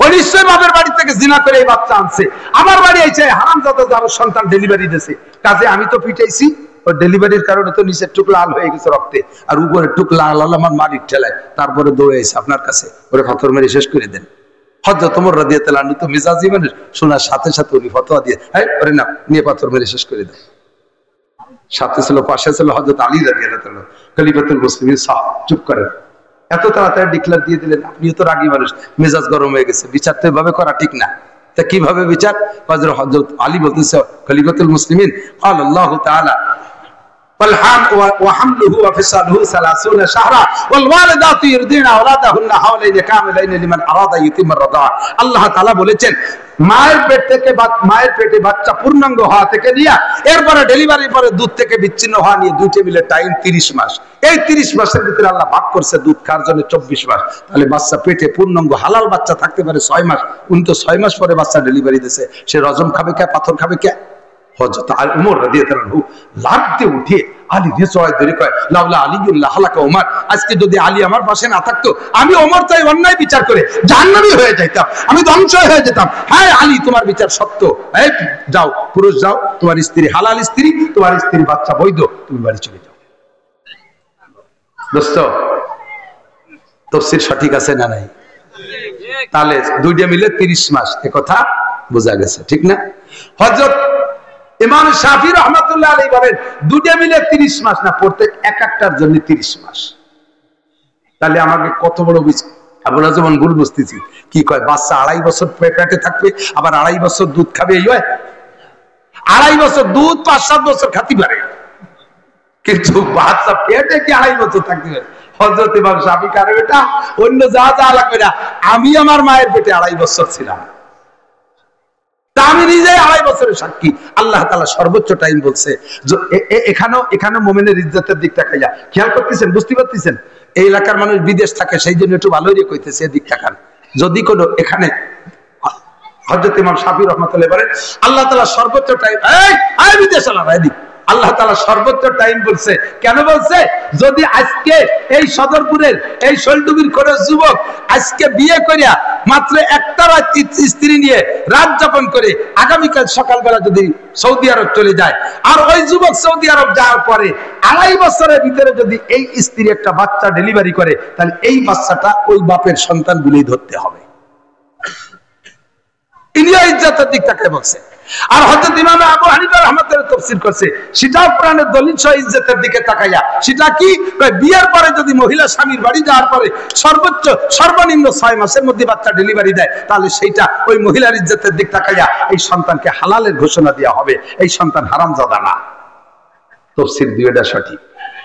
A: ও নিশ্চয় বাপের বাড়ি থেকে জিনা করে এই বাচ্চা আনছে, আমার বাড়ি আইছে হারামজাদা যার সন্তান ডেলিভারি দিয়েছে, কাজে আমি তো পিটাইছি, ওই ডেলিভারির কারণে তো নিচের টুক লাল হয়ে গেছে রক্তে, আর উপরের টুক লাল আমার মালিক ঠেলায়, তারপরে দৌড়ে এসে আপনার কাছে ওরে পাথর মেরে শেষ করে দেন। হযরত ওমর রাদিয়াল্লাহু আনহু তো মেজাজি মানুষ, শোনার সাথে সাথে উনি ফতোয়া দিয়ে ওরে না নিয়ে পাথর মেরে শেষ করে দেন। সাথে ছিল, পাশে ছিল হযরত আলী রাদিয়াল্লাহু আনহু, খলিফাতুল মুসলিমিন। চুপ করেন, এত তাড়াতাড়ি ডিক্লার দিয়ে দিলেন, আপনিও তো রাগী মানুষ, মেজাজ গরম হয়ে গেছে, বিচার তো এভাবে করা ঠিক না। তা কিভাবে বিচার? হযরত আলী বলতেছে, খলিফাতুল মুসলিমিন, قال الله تعالى وحمله وفصاله 30 شهرا والوالدات يرضعن اولادهن حولين كاملين لمن اراد ان يتم الرضاعه। আল্লাহ তাআলা বলেছেন মায়ের পেটে বাচ্চা পূর্ণাঙ্গ হওয়া থেকে নিয়ে এরপরে ডেলিভারির পরে দুধ থেকে বিচ্ছিন্ন হওয়া নিয়ে দুইটা মিলে টাইম 30 মাস। এই 30 মাসের ভিতরে আল্লাহ ভাগ করছে দুধ খাওয়ার জন্য 24 মাস। তাহলে বাচ্চা পেটে পূর্ণাঙ্গ হালাল বাচ্চা থাকতে পারে 6 মাস। উনি তো 6 মাস পরে বাচ্চা ডেলিভারি দিয়েছে, সে রজম খাবে কে, পাথর খাবে কে? হযরত ওমর রাদিয়াল্লাহু আনহু লাফ দিয়ে উঠে আলী দিয়ে জয় ধরে কয়, লাউলা আলিউল্লাহ হালাকা ওমর, আজকে যদি আলী আমার পাশে না থাকতো আমি ওমর তাই অন্যায় বিচার করে জাহান্নামী হয়ে যাইতাম, আমি ধ্বংস হয়ে যেতাম। হ্যাঁ আলী, তোমার বিচার সত্য। এই যাও, পুরুষ যাও, তোমার স্ত্রী হালাল স্ত্রী, তোমার স্ত্রীর বাচ্চা বৈধ, তুমি বাড়ি চলে যাও। দোস্ত, তাফসীর সঠিক আছে না নাই? তাহলে দুইটা মিলে 30 মাস, এ কথা বোঝা গেছে, ঠিক না? হযরত ইমাম শাফি রাহমাতুল্লাহ আলাইহি বলেন দুইটা মিলে 30 মাস না, প্রত্যেক একটার জন্য 30 মাস। তাহলে আমাকে কত বড় আমরা যেমন ভুল বুঝতেছি, কি কয় বাচ্চা 2.5 বছর পেটে থাকবে, আবার 2.5 বছর দুধ খাবে, এই হয় 2.5 বছর দুধ 5-7 বছর খাতে পারে, কিন্তু বাচ্চা পেটে কি 2.5 বছর থাকতে পারে? হযরত ইমাম শাফি কারে বেটা অন্য যা যা লাগবে না, আমি আমার মায়ের পেটে 2.5 বছর ছিলাম, আমি নিজে 2.5 বছরের সাক্ষী। আল্লাহ তাআলা সর্বোচ্চ টাইম বলছে। এখানেও মুমিনের ইজ্জতের দিকটা খাইয়া খেয়াল করতেছেন, বুঝতে পারতেছেন? এই এলাকার মানুষ বিদেশ থাকে, সেই জন্য একটু ভালোই কইতেছে, এদিক তাকান। যদি কোনো এখানে হযরত ইমাম শাফি রাহমাতুল্লাহ বলেন আল্লাহ তাআলা সর্বোচ্চ টাইম, এই বিদেশ আলাদা এদিক, আল্লাহ তাআলা সর্বোচ্চ টাইম বলছে। কেন বলছে? যদি আজকে এই সদরপুরের এই শৈলডুবির করে যুবক আজকে বিয়ে করিয়া মাত্র একটা রাত স্ত্রী নিয়ে রাত যাপন করে আগামীকাল সকালবেলা যদি সৌদি আরব চলে যায়, আর ওই যুবক সৌদি আরব যাওয়ার পরে 2.5 বছরের ভিতরে যদি এই স্ত্রী একটা বাচ্চা ডেলিভারি করে, তাহলে এই বাচ্চাটা ওই বাপের সন্তানগুলোই ধরতে হবে। ইন্ডিয়া ইজ্জতের দিক থেকে বলছে। আর হযরত ইমাম আবু হানিফা রাহমাতুল্লাহ তাফসীর করছে, সেটাও কোরআনের দলিল সহ ইজ্জতের দিকে তাকাইয়া। সেটা কি? বিয়ের পরে যদি মহিলা স্বামীর বাড়ি যাওয়ার পরে সর্বনিম্ন 6 মাসের মধ্যে বাচ্চা ডেলিভারি দেয়, তাহলে সেইটা ওই মহিলার ইজ্জতের দিক তাকাইয়া এই সন্তানকে হালালের ঘোষণা দেওয়া হবে, এই সন্তান হারামজাদা না। তাফসীর দুইটা সঠিক,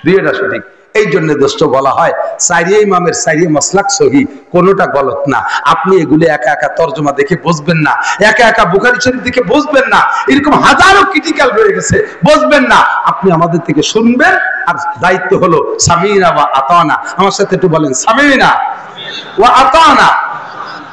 A: দুইটা সঠিক। এই জন্য দোস্ত বলা হয় চারিয়ে ইমামের চারিয়ে মাসলাক সহি, কোনোটা গলত না। আপনি এগুলো একা একা তরজমা দেখে বুঝবেন না, একা একা বুখারী শরীফ দেখে বুঝবেন না, এরকম হাজারো ক্রিটিক্যাল রয়ে গেছে, বুঝবেন না। আপনি আমাদের থেকে শুনবেন, আর দায়িত্ব হলো সামিনা ওয়া আতানা। আমার সাথে একটু বলেন সামিনা ওয়া আতানা।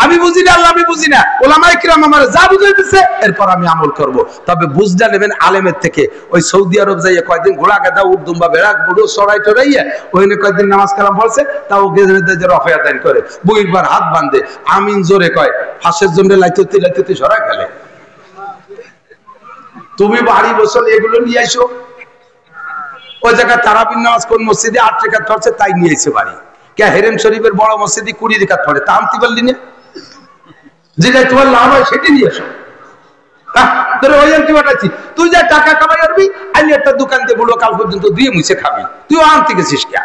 A: আমি বুঝি না, আল্লাহ আমি বুঝি না, ওলামায়ে কিরাম আমার যা বুঝাইতেছে এরপর আমি আমল করব। তবে বুঝটা নেবেন আলেমের থেকে। ওই সৌদি আরব যাইয়া কয়েকদিন ঘোড়া গাদা উর্দুম্বা বেড়া বুড়ো সরাই টরাইয়া ওইখানে কয়েকদিন নামাজ কালাম পড়ছে, তাও গেজে রফা দান করে বুইবার হাত বাঁধে আমিন জোরে কয়, ফাঁসের জন্য লাইতে লাইতে সরাই ফেলে। তুমি বাড়ি বছর এগুলো নিয়ে আইসো, ওই জায়গায় তারাবির নামাজ কোন মসজিদে 8 রাকাত পড়ছে তাই নিয়ে আইছে বাড়ি। কে হেরেম শরীফের বড় মসজিদে 20 রাকাত পড়ে, তা আনতে পারলি না? যেটা তোমার লাভ হয় সেটি নিয়ে আসো। তুই যা টাকা কামাই করবি, আইলে একটা দোকান দিয়ে বুড়ো কাল পর্যন্ত দিয়ে মুছে খাবি, তুই আনতে গেছিস কে?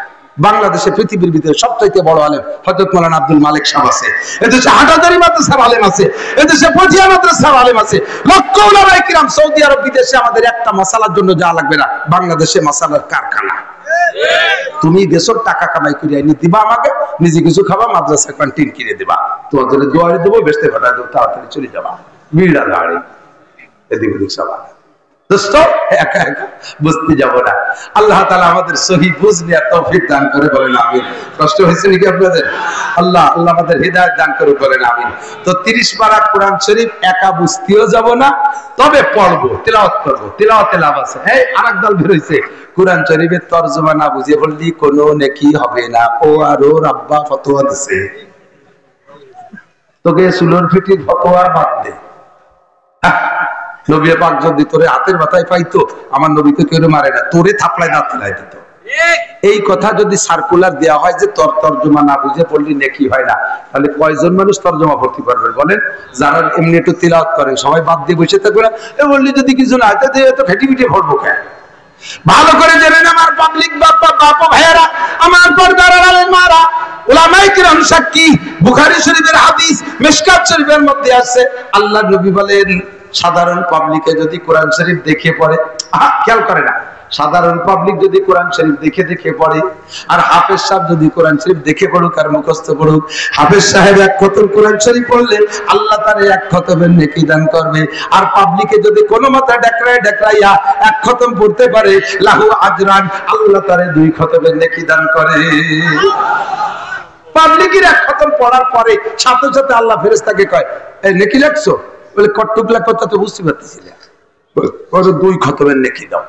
A: বাংলাদেশে পৃথিবীর ভিতরে সবচাইতে বড় আলেম হযরত মাওলানা আব্দুল মালিক সাহেব আছে, এদেশে হাটাদারি মাদ্রাসার আলেম আছে, এদেশে পটিয়া মাদ্রাসার আলেম আছে, লক্ষ উলামায়ে কিরাম। সৌদি আরব বিদেশে আমাদের একটা মাসালার জন্য যা লাগবে না, বাংলাদেশে মাসালার কারখানা। তুমি দেশের টাকা কামাই করে এনে দিবা, আমাকে নিজে কিছু খাবা, মাদ্রাসা ক্যান্টিন কিনে দিবা, তোমার জন্য দোয়া দেবো, বেচতে ফাটা দেবো, তাড়াতাড়ি চলে যাবা। বিড়া গাড়ি এদিক ওদিক সবা দোস্ত, একা একা বুঝতে যাবো না। আল্লাহ তাআলা আমাদের সহি বুঝ নেওয়ার তৌফিক দান করে, বলেন আমিন। কষ্ট হয়েছে নাকি আপনাদের? আল্লাহ আমাদের হিদায়াত দান করে, বলেন আমিন। তো 30 পারা কোরআন শরীফ একা বুঝতেও যাব না, তবে পড়বো, তিলাওয়াত করবো, তিলাওয়াতে লাভ আছে। এই আরেক দল বের হইছে, কোরআন শরীফের তরজমা না বুঝে বললি কোনো নেকি হবে না, ও আর ও রাব্বা ফতোয়া দিছে, তোকে সুলোর ফিটির ফতোয়া বাদ দে। নবী পাক যদি তোরে হাতের মাথায় পাইতো, আমার নবী তো কেউ মারে না, তোরে থাপড়ায় না ফেলাই দিত। এই কথা যদি সার্কুলার দেওয়া হয় যে তোর তর্জমা না বুঝে পড়লি নেকি হয় না, তাহলে কয়জন মানুষ তর্জমা ভর্তি করবে বলেন? যারা এমনি একটু তিলাওয়াত করে সবাই বাদ দিয়ে বসে থাকবে না, এ বললি যদি কিছু না হয় তো ফেটি ফিটে ভরবো কেন? ভালো করে জেনেন আমার পাবলিক বাপ ভাইয়েরা, আমার পর্দার আড়ালের মারা, উলামায়ে কিরাম সাক্ষী, বুখারী শরীফের হাদিস, মিশকাত শরীফের মধ্যে আছে, আল্লাহর নবী বলেন সাধারণ পাবলিকে যদি কোরআন শরীফ দেখে পড়ে, খেয়াল করে না, সাধারণ পাবলিক যদি কোরআন শরীফ দেখে পড়ে, আর হাফেজ সাহেব যদি কোরআন শরীফ দেখে পড়ুক আর মুখস্থ পড়ুক, হাফেজ সাহেব এক খতম কোরআন শরীফ পড়লে আল্লাহ তার এক খতমের নেকি দান করবে। আর পাবলিকে যদি কোনো মাথা ডেকরাইয়া এক খতম পড়তে পারে, লাহু আজরান, আল্লাহ তার 2 খতমের নেকি দান করে। পাবলিকের এক খতম পড়ার পরে সাথে সাথে আল্লাহ ফেরেশতাকে কয়, এই নেকি লেখছো? বলে কটটুকলা কথা তো বুঝতে পারতেছিলে, 2 খতমের নেকি দাও।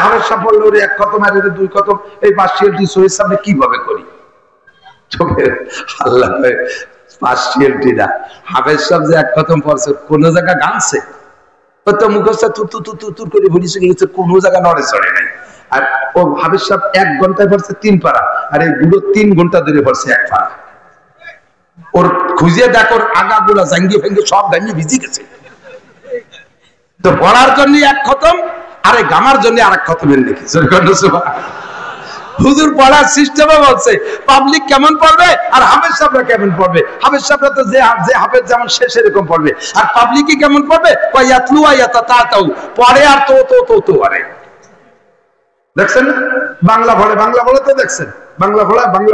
A: হাফেজ সাহেব বললো এক খতম আর 2 খতম, এই পার্সিয়ালিটি সহির সামনে কিভাবে করি? আল্লাহ পার্সিয়ালিটি না, হাফেজ সাহেব যে এক খতম পড়ছে কোন জায়গা গানছে, তো মুখস্থ তুর করে ভরিছে গেছে, কোন জায়গা নড়ে চড়ে নাই। আর ও হাফেজ সাহেব 1 ঘন্টায় পড়ছে 3 পারা, আর এইগুলো 3 ঘন্টা ধরে পড়ছে 1 পারা। ওর খুঁজে দেখ, ওর আগাগুলা জাঙ্গি ভেঙ্গে সব গাঙ্গি ভিজে গেছে। তো পড়ার জন্য 1 খতম, আরে গামার জন্য আরেক খতমের নেকি। হুজুর পড়ার সিস্টেমে বলছে পাবলিক কেমন পড়বে আর হাফেজ সাহেবরা কেমন পড়বে। হাফেজ সাহেবরা তো যে হাফেজ যেমন সে সেরকম পড়বে, আর পাবলিকই কেমন পড়বে, ইয়াতলু ইয়াতাতাউ, পড়ে আর তো আরে দেখছেন না বাংলা বলে তো দেখছেন, বাংলা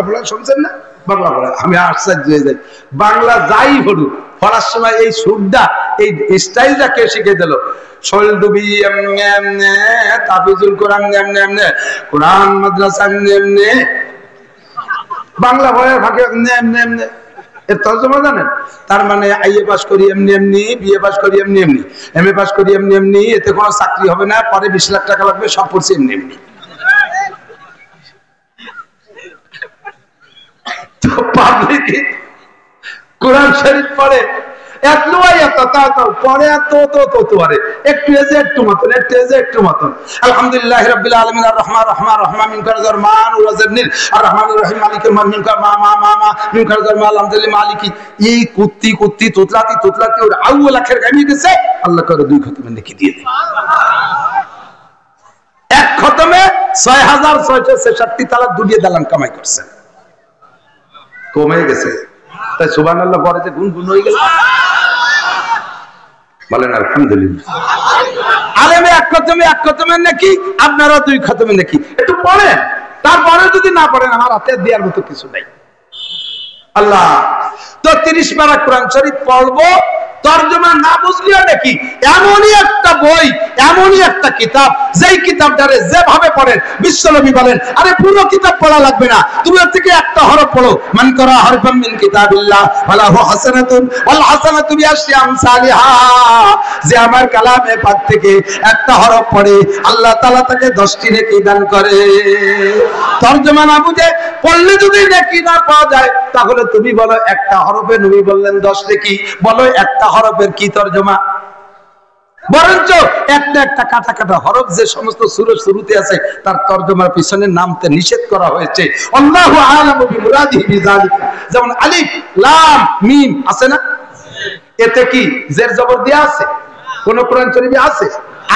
A: পড়া শুনছেন না? বাংলা পড়া আমি আশ্চর্য হয়ে যাই। বাংলা যাই হলুক পড়ার সময় এই সুরটা, এই স্টাইলটা কে শিখে দিল? শৈল ডুবি এমনি এমনি, তাফিজুল কোরআন এমনি এমনি, কোরআন মাদ্রাসা এমনি এমনি, বাংলা পড়ার ফাঁকে এমনি এমনি এমনি। এর তর্জমা জানেন? তার মানে আইএ পাস করি এমনি এমনি, বিএ পাস করি এমনি এমনি, এমএ পাস করি এমনি এমনি, এতে কোনো চাকরি হবে না, পরে 20 লাখ টাকা লাগবে, সব পড়ছি এমনি এমনি। তো পাবলিক কোরআন শরীফ পড়ে আলহামদুলিল্লাহ রাব্বিল আলামিন আর রহমান রহমান রহমান মিনকার জারমান ওয়া জান্নিল আর রহমানুর রহিম মালিকুল মিনকার মা মিনকার জারমান আলহামদুলিল্লাহ মালিকি। এই কুত্তি তুতলাতি ওর আউয়াল আখির গামিয়ে গেছে, আল্লাহ করে 2 খতমের নেকি দিয়ে দেয়। 1 খতমে 6666 তালা দুনিয়া দালান কামাই করছেন, কমে গেছে। তাই সুবহানাল্লাহ পরে যে গুনগুন হয়ে গেল, বলেন আলহামদুলিল্লাহ। আলেমে 1 খতমের নাকি, আপনারা 2 খতমের নাকি। একটু পড়েন, তারপরে যদি না পড়েন আমার হাতে দেওয়ার মতো কিছু নাই। আল্লাহ তো 30 পারা কোরআন শরীফ পড়বো, তর্জমা না বুঝলেও নাকি এমনই একটা বই, এমনই একটা কিতাব, যেই কিতাবটারে যেভাবে পড়েন বিশ্বনবী বলেন আরে পুরো কিতাব পড়া লাগবে না, তুমি এর থেকে একটা হরফ পড়ো। মান করা হরফাম মিন কিতাবিল্লাহ ফালাহু হাসানাতুন ওয়াল হাসানাতু বিআশরি আমসালিহা। যে আমার কালামে পাক থেকে একটা হরফ পড়ে আল্লাহ তাআলা তাকে 10টি নেকি দান করে। তর্জমা না বুঝে পড়লে যদি নেকি না পাওয়া যায়, তাহলে তুমি বলো একটা হরফে নবী বললেন 10 নেকি, বলো একটা হরফের কি তর্জমা? বরঞ্চ একটা কাটা হরফ যে সমস্ত সূরার শুরুতে আছে তার তর্জমার পিছনে নামতে নিষেধ করা হয়েছে। আল্লাহু আ'লামু বিমুরাদিহি বিযালিকা। যেমন আলিফ লাম মিম আছে না, এতে কি জের জবর দেয়া আছে? কোন কোরআন শরীফে আছে?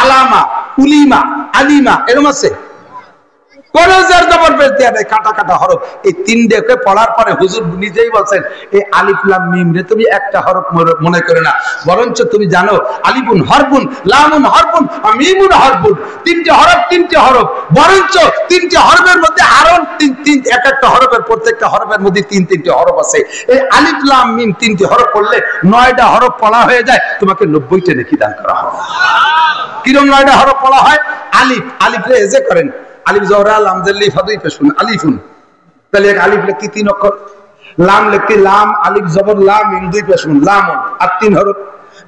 A: আলামা, উলিমা, আলিমা এরকম আছে? কোন জের জবর বেশ দেয়া নেই, কাটা হরফ। এই 3টাকে পড়ার পরে হুজুর নিজেই বলছেন এই আলিফ লাম মিম রে তুমি একটা হরফ মনে করে না, বরঞ্চ তুমি জানো আলিফুন হরফুন, লামুন হরফুন, মিমুন হরফুন, 3টে হরফ, বরঞ্চ 3টে হরফের মধ্যে আরো এক একটা হরফের, প্রত্যেকটা হরফের মধ্যে 3-3টে হরফ আছে। এই আলিফ লাম মিম 3টে হরফ পড়লে 9টা হরফ পড়া হয়ে যায়, তোমাকে 90টা নেকি দান করা হবে। কিরকম 9টা হরফ পড়া হয়? আলিফ রে এজে করেন, আলিফ জবরা লাম জেলি ফাদুই পেশুন আলিফুন, তাহলে এক আলিফ লিখতে 3 অক্ষর, লাম লিখতে লাম আলিফ জবর লাম মিম 2 পেশুন লামুন আর 3 হরফ,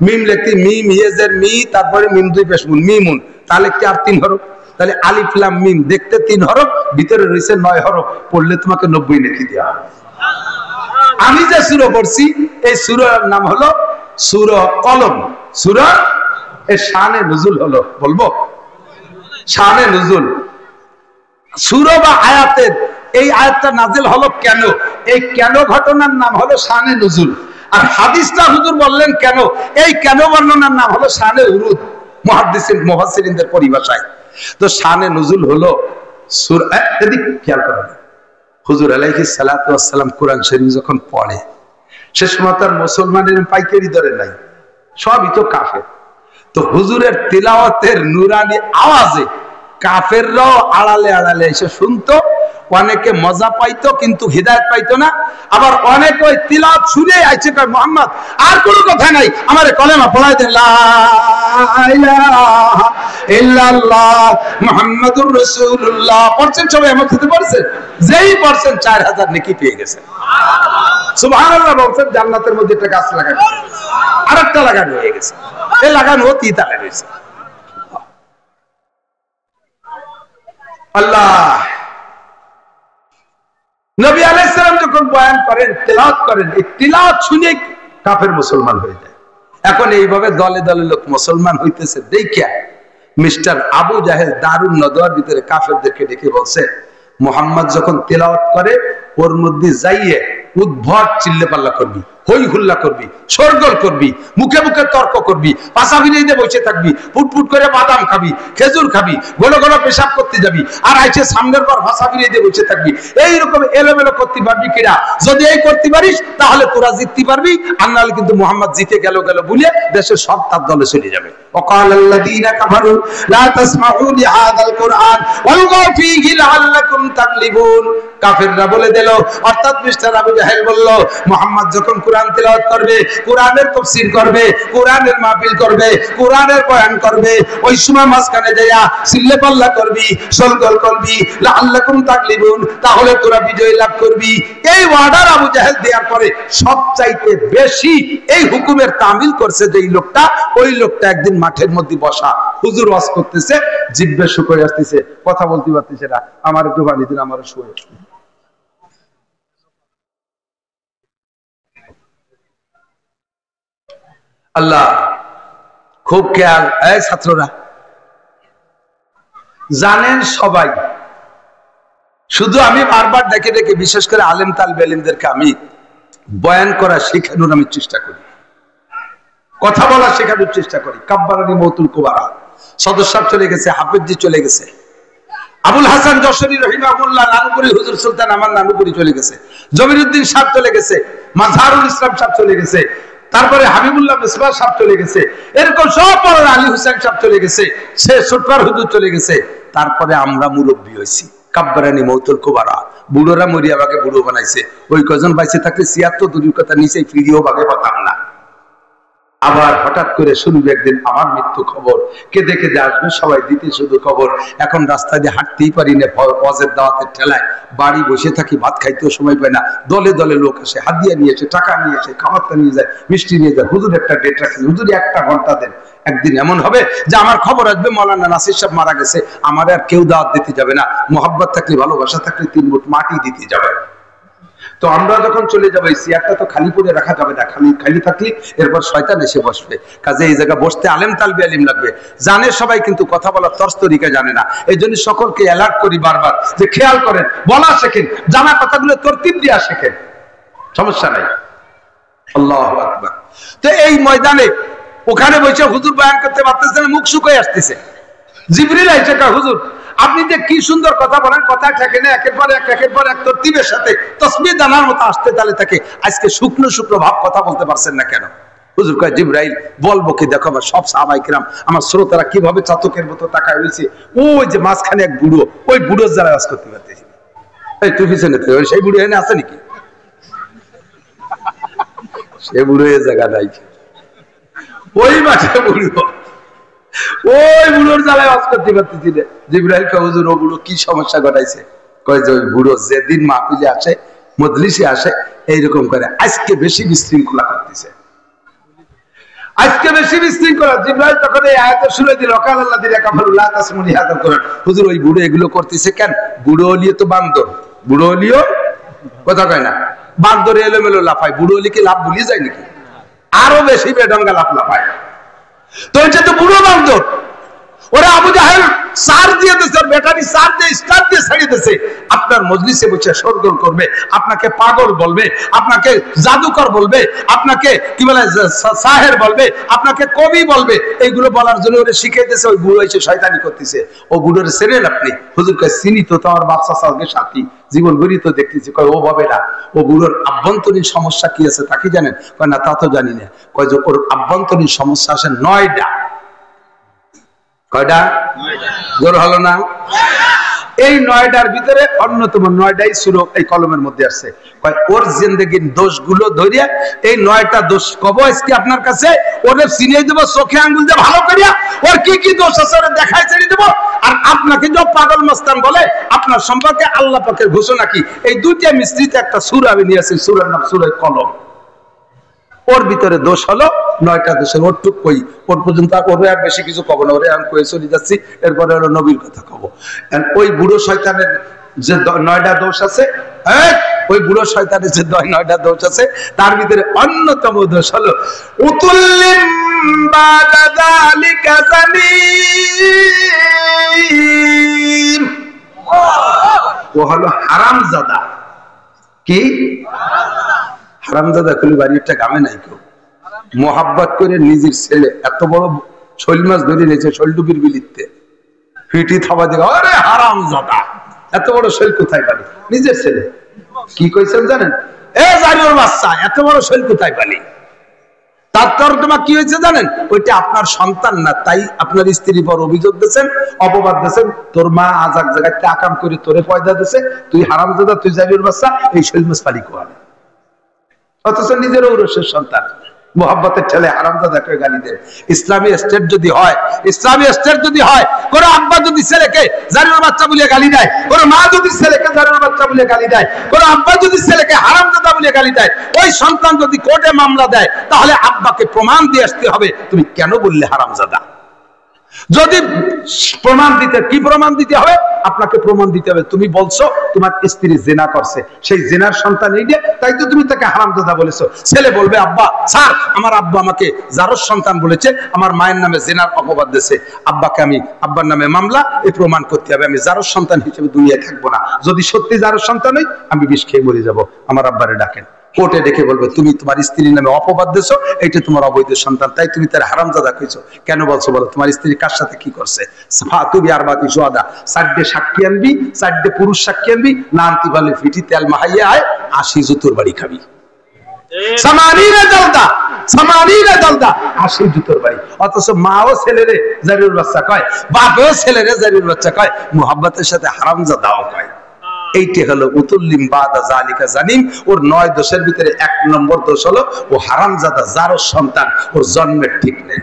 A: মিম লিখতে মিম ইয়েজের মি তারপরে মিম 2 পেশুন মিমুন, তাহলে কি আর 3 হরফ। তাহলে আলিফ লাম মিম দেখতে 3 হরফ, ভিতরে রয়েছে 9 হরফ, পড়লে তোমাকে 90 নেকি দেওয়া হবে। আমি যে সূরা পড়ছি এই সূরার নাম হলো সূরা কলম, সূরা এর শানে নুজুল হলো, বলবো শানে নুজুল। সূরা বা আয়াতের এই আয়াতটা নাজিল হলো কেন, এই কেন ঘটনার নাম হলো শানে নুজুল। আর হাদিসটা হুজুর বললেন কেন, এই কেন বর্ণনার নাম হলো শানে উরুদ মুফাসসিরিনদের পরিভাষায়। তো শানে নুজুল হলো সূরা, যদি খেয়াল করেন হুজুর আলাইহিস সালাতু ওয়াস সালাম কোরআন শরীফ যখন পড়ে সে সময় তার মুসলমানের পাইকারি দরে নাই, সবই তো কাফের। তো হুজুরের তিলাওয়াতের নুরানি আওয়াজে কাফেররাও আড়ালে আড়ালে এসে শুনতো, অনেকে মজা পাইতো কিন্তু হিদায়াত পাইতো না। আবার অনেক ওই তিলাওয়াত শুনে আইছে কয় মুহাম্মদ আর কোনো কথা নাই, আমারে কলেমা পড়াই দেন লা ইলাহা ইল্লাল্লাহ মুহাম্মাদুর রাসূলুল্লাহ। পড়ছেন সবাই, আমার সাথে পড়ছেন, যেই পড়ছেন 4000 নেকি পেয়ে গেছেন। সুবহানাল্লাহ বলছেন, জান্নাতের মধ্যে একটা গাছ লাগানো, আরেকটা লাগানো হয়ে গেছে, এই লাগানো তিতালে রয়েছে। আল্লাহ নবী আলাইহিস সালাম যখন বয়ান করেন, তেলাওয়াত করেন, এই তেলাওয়াত শুনে কাফের মুসলমান হয়ে যায়। এখন এইভাবে দলে দলে লোক মুসলমান হইতেছে দেখিয়া মিস্টার আবু জাহেল দারুন নদওয়ার ভিতরে কাফেরদেরকে ডেকে বলছে, মুহাম্মদ যখন তেলাওয়াত করে ওর মধ্যে যাইয়ে উদ্ভট চিল্লে পাল্লা করবি, হই হুল্লা করবি, শোরগোল করবি, মুখে মুখে তর্ক করবি, পাশা ফিরিয়ে দিয়ে বসে থাকবি, ফুটফুট করে বাদাম খাবি, খেজুর খাবি, গোলো গোলো পেশাব করতে যাবি, আর আইসে সামনের পর ভাষা ফিরিয়ে দিয়ে বসে থাকবি। এইরকম এলোমেলো করতে পারবি কিনা? যদি এই করতে পারিস তাহলে তোরা জিততে পারবি, আর নাহলে কিন্তু মুহাম্মদ জিতে গেল বলে দেশের সব তার দলে চলে যাবে। وقال الذين كفروا لا تسمعوا لهذا القرآن والغوا فيه لعلكم تغلبون। কাফেররা বলে দিল, অর্থাৎ মিস্টার আবু জাহেল বলল, মুহাম্মদ যখন কোরআন তেলাওয়াত করবে, কোরআনের তাফসীর করবে, কোরআনের মাহফিল করবে, কোরআনের বয়ান করবে, ওই সময় মাঝখানে যাইয়া চিল্লে পাল্লা করবি, শোরগোল করবি, লাআল্লাকুম তাগলিবুন, তাহলে তোরা বিজয় লাভ করবি। এই ওয়ার্ডার আবু জাহেল দেওয়ার পরে সবচাইতে বেশি এই হুকুমের তামিল করছে যেই লোকটা, ওই লোকটা একদিন মাঠের মধ্যে বসা, হুজুর ওয়াজ করতেছে, জিহ্বা শুকিয়ে আসতেছে, কথা বলতে পারতেছে না, আমার একটু পানি দিন, আমার শুয়ে। আল্লাহ খুব খেয়াল। এই ছাত্ররা জানেন সবাই, শুধু আমি বারবার ডেকে ডেকে বিশেষ করে আলেম তালবে ইলমদেরকে আমি বয়ান করা শেখানোর আমি চেষ্টা করি, কথা বলা শেখানোর চেষ্টা করি। কাব্বারানি মৌতুল কুবারা সদস্য চলে গেছে, হাফেজজি চলে গেছে, আবুল হাসান যশোরী রহিমাহুল্লাহ নানুপুরি হুজুর সুলতান আমার নানুপুরি চলে গেছে, জমিরউদ্দিন সাহেব চলে গেছে, মাজহারুল ইসলাম সাহেব চলে গেছে, তারপরে হাবিবুল্লাহ মিসবাহ সাহেব চলে গেছে, এরকম সব বড় আলী হুসেন সাহেব চলে গেছে, সে সুটপার হুজুর চলে গেছে। তারপরে আমরা মুরব্বী হয়েছি, কাব্বারানি মৌতুল কুবারা, বুড়োরা মরিয়া বাগে বুড়ো বানাইছে, ওই কজন বাইসে থাকলে ৭৬ দূরের কথা নিচে ফিরিয়েও বাগে পাতাম না। আবার হঠাৎ করে শুনবে একদিন আমার মৃত্যু খবর, কেঁদে কেঁদে আসবে সবাই দিতে শুধু খবর। এখন রাস্তায় দিয়ে হাঁটতেই পারি না, ওয়াজের দাওয়াতের ঠেলায়, বাড়ি বসে থাকি, ভাত খাইতেও সময় পায় না, দলে দলে লোক আসে, হাদিয়া নিয়ে এসে, টাকা নিয়ে এসে, খাবারটা নিয়ে যায়, মিষ্টি নিয়ে যায়, হুজুর একটা ডেট রাখছে, হুজুর 1 ঘন্টা দেন, একদিন এমন হবে যে আমার খবর আসবে মাওলানা নাসির সাহেব মারা গেছে, আমার আর কেউ দাওয়াত দিতে যাবে না, মোহাব্বত থাকলে, ভালোবাসা থাকলে 3 মুঠ মাটি দিতে যাবে। তো আমরা যখন চলে যাবো, এই চেয়ারটা তো খালি করে রাখা যাবে না, খালি থাকলে এরপর শয়তান এসে বসবে, কাজে এই জায়গা বসতে আলেম তালবে ইলম লাগবে। জানে সবাই কিন্তু কথা বলার তরজ তরিকা জানে না, এই জন্য সকলকে অ্যালার্ট করি বারবার যে খেয়াল করেন, বলা শেখেন, জানা কথাগুলো তরতিব দিয়া শেখেন, সমস্যা নাই। আল্লাহু আকবার। তো এই ময়দানে ওখানে বসে হুজুর বয়ান করতে পারতেছে না, মুখ শুকিয়ে আসতেছে, জিবরিল আইসা কয়, হুজুর আপনি যে কি সুন্দর কথা বলেন, কথা থাকে না, একের পর এক তরতিবের সাথে তাসবিহ দানার মতো আসতে তালে থাকে, আজকে শুকনো শুকনো ভাব কথা বলতে পারছেন না কেন? হুজুর কয়, জিবরাইল বলবো কি, দেখো আমার সব সাহাবায়ে কিরাম, আমার শ্রোতারা কিভাবে চাতকের মতো তাকায় রয়েছে, ওই যে মাঝখানে এক বুড়ো, ওই বুড়োর যারা আওয়াজ করতে পারতেছি, এই তুই পিছনে সেই বুড়ো এনে আছে নাকি? সে বুড়ো এ জায়গা নাই, ওই মাঠে বুড়ো, ওই বুড়োর জ্বালায় ওয়াজ করতে পারতেছি না। জিবরাইল কয়, হুজুর ও বুড়ো কি সমস্যা ঘটাইছে? কয় যে ওই বুড়ো যেদিন মাহফিলে আসে, মজলিসে আসে, এইরকম করে আজকে বেশি বিশৃঙ্খলা করতেছে, আজকে বেশি বিশৃঙ্খলা। জিবরাইল তখন এই আয়াত শুনে দিল, ওয়াকাল আল্লাযীনা কাফারু লা তাসমু লিহাযাল কুরআন। হুজুর ওই বুড়ো এগুলো করতেছে কেন? বুড়ো হলিও তো বান্দর, বুড়ো হলিও কথা কয় না, বান্দর এলোমেলো লাফায়, বুড়ো হলি কি লাভ ভুলিয়ে যায় নাকি? আরো বেশি বেঢঙ্গা লাফায়। তো এটা তো বুড়ো বান্দর। ওরা আবু জাহেল সার দিয়ে দিয়েছে, ব্যাটারি সার দিয়ে স্টার দিয়ে ছাড়িয়ে দিয়েছে। আপনার মজলিসে বসে শোরগোল করবে, আপনাকে পাগল বলবে, আপনাকে জাদুকর বলবে, আপনাকে কি বলে সাহের বলবে, আপনাকে কবি বলবে। এইগুলো বলার জন্য ওরা শিখিয়ে দিয়েছে। ওই বুড়ো এসে শয়তানি করতেছে। ও বুড়োর চেনেন আপনি? হুজুর কয় চিনি তো, আমার বাচ্চা সালকে সাথী জীবন ভরি তো দেখতেছি। কয় ও ভাবে না, ও বুড়োর আভ্যন্তরীণ সমস্যা কি আছে তা কি জানেন? কয় না তা তো জানি না। কয় যে ওর আভ্যন্তরীণ সমস্যা আছে 9টা। কয়টা? জোর হলো না? এই 9টার ভিতরে অন্যতম 9টাই সূরা এই কলমের মধ্যে আছে। কয় ওর জিন্দেগির দোষগুলো ধরিয়া এই 9টা দোষ কব আজকে আপনার কাছে, ওরে চিনিয়ে দেব চোখে আঙ্গুল দিয়ে ভালো করিয়া, ওর কি কি দোষ আছে ওরে দেখাই ছেড়ে দেব। আর আপনাকে যে পাগল মস্তান বলে, আপনার সম্পর্কে আল্লাহ পাকের ঘোষণা কি? এই দুইটা মিশ্রিত একটা সূরা আমি নিয়ে আসি, সূরার নাম সূরা কলম। ওর ভিতরে দোষ হলো 9টা দোষের। ওর টুক কই, ওর পর্যন্ত ওরে আর বেশি কিছু কব না, ওরে আমি কয়ে চলে যাচ্ছি। এরপরে হলো নবীর কথা কব। ওই বুড়ো শয়তানের যে 9টা দোষ আছে, ওই বুড়ো শয়তানের যে 9টা দোষ আছে, তার ভিতরে অন্যতম দোষ হলো উতুল্লিম বাদা যালিকা জানিম। ও হলো হারামজাদা। কি হারামজাদা? খুলি বাড়ি একটা গামে নাই কেউ মোহাব্বত করে নিজের ছেলে এত বড় শৈল মাছ ধরে নিয়েছে, শৈলডুবির বিলিতে ফিটি থাবা দিকে, আরে হারামজাদা, এত বড় শৈল কোথায় পালি? নিজের ছেলে। কি কইছেন জানেন? এ জারিওর বাচ্চা, এত বড় শৈল কোথায় পালি? তার তর্জমা কি হয়েছে জানেন? ওইটা আপনার সন্তান না, তাই আপনার স্ত্রী পর অভিযোগ দিয়েছেন, অপবাদ দিয়েছেন। তোর মা আজ এক জায়গায় আকাম করে তোরে পয়দা দিয়েছে, তুই হারামজাদা, তুই জারিওর বাচ্চা, এই শৈল মাছ পালি কোয়ালে। অথচ নিজের ঔরসের সন্তান মোহাব্বতের ঠেলে হারামজাদা করে গালি দেয়। ইসলামী স্টেট যদি হয়, ইসলামী স্টেট যদি হয়, কোন আব্বা যদি ছেলেকে জারিওর বাচ্চা বলে গালি দেয়, কোন মা যদি ছেলেকে জারিওর বাচ্চা বলে গালি দেয়, কোন আব্বা যদি ছেলেকে হারামজাদা বলে গালি দেয়, ওই সন্তান যদি কোর্টে মামলা দেয়, তাহলে আব্বাকে প্রমাণ দিয়ে আসতে হবে তুমি কেন বললে হারামজাদা। যদি প্রমাণ দিতে, কি প্রমাণ দিতে হবে? আপনাকে প্রমাণ দিতে হবে তুমি বলছো তোমার স্ত্রী জিনা করছে, সেই জিনার সন্তান এই যে, তাই তো তুমি তাকে হারামজাদা বলেছো। ছেলে বলবে আব্বা স্যার, আমার আব্বা আমাকে জারজ সন্তান বলেছে, আমার মায়ের নামে জিনার অপবাদ দিয়েছে, আব্বাকে আমি আব্বার নামে মামলা, এই প্রমাণ করতে হবে আমি জারজ সন্তান হিসেবে দুনিয়ায় থাকবো না। যদি সত্যি জারজ সন্তান হই, আমি বিষ খেয়ে মরে যাবো। আমার আব্বারে ডাকেন, কোর্টে ডেকে বলবে তুমি তোমার স্ত্রীর নামে অপবাদ দিয়েছো, এইটা তোমার অবৈধ সন্তান, তাই তুমি তার হারামজাদা কইছো। কেন বলছো বলো? তোমার স্ত্রী কার সাথে কি করছে? তুমি আর বাতি সোয়াদা, 4টে সাক্ষী আনবি, 4টে পুরুষ সাক্ষী আনবি, না আনতে পারলে ফিটি তেল মাহাইয়া আয়, 80 জুতোর বাড়ি খাবি। 80 জুতোর বাড়ি। অথচ মাও ছেলেরে জারিওর বাচ্চা কয়, বাপও ছেলেরে জারিওর বাচ্চা কয়, মুহাব্বতের সাথে হারামজাদাও কয়। এইটা হলো উতুল্লিম বাদা যালিকা জানিম। ওর 9 দোষের ভিতরে 1 নম্বর দোষ হলো ও হারামজাদা, জারজ সন্তান, ওর জন্মের ঠিক নেই।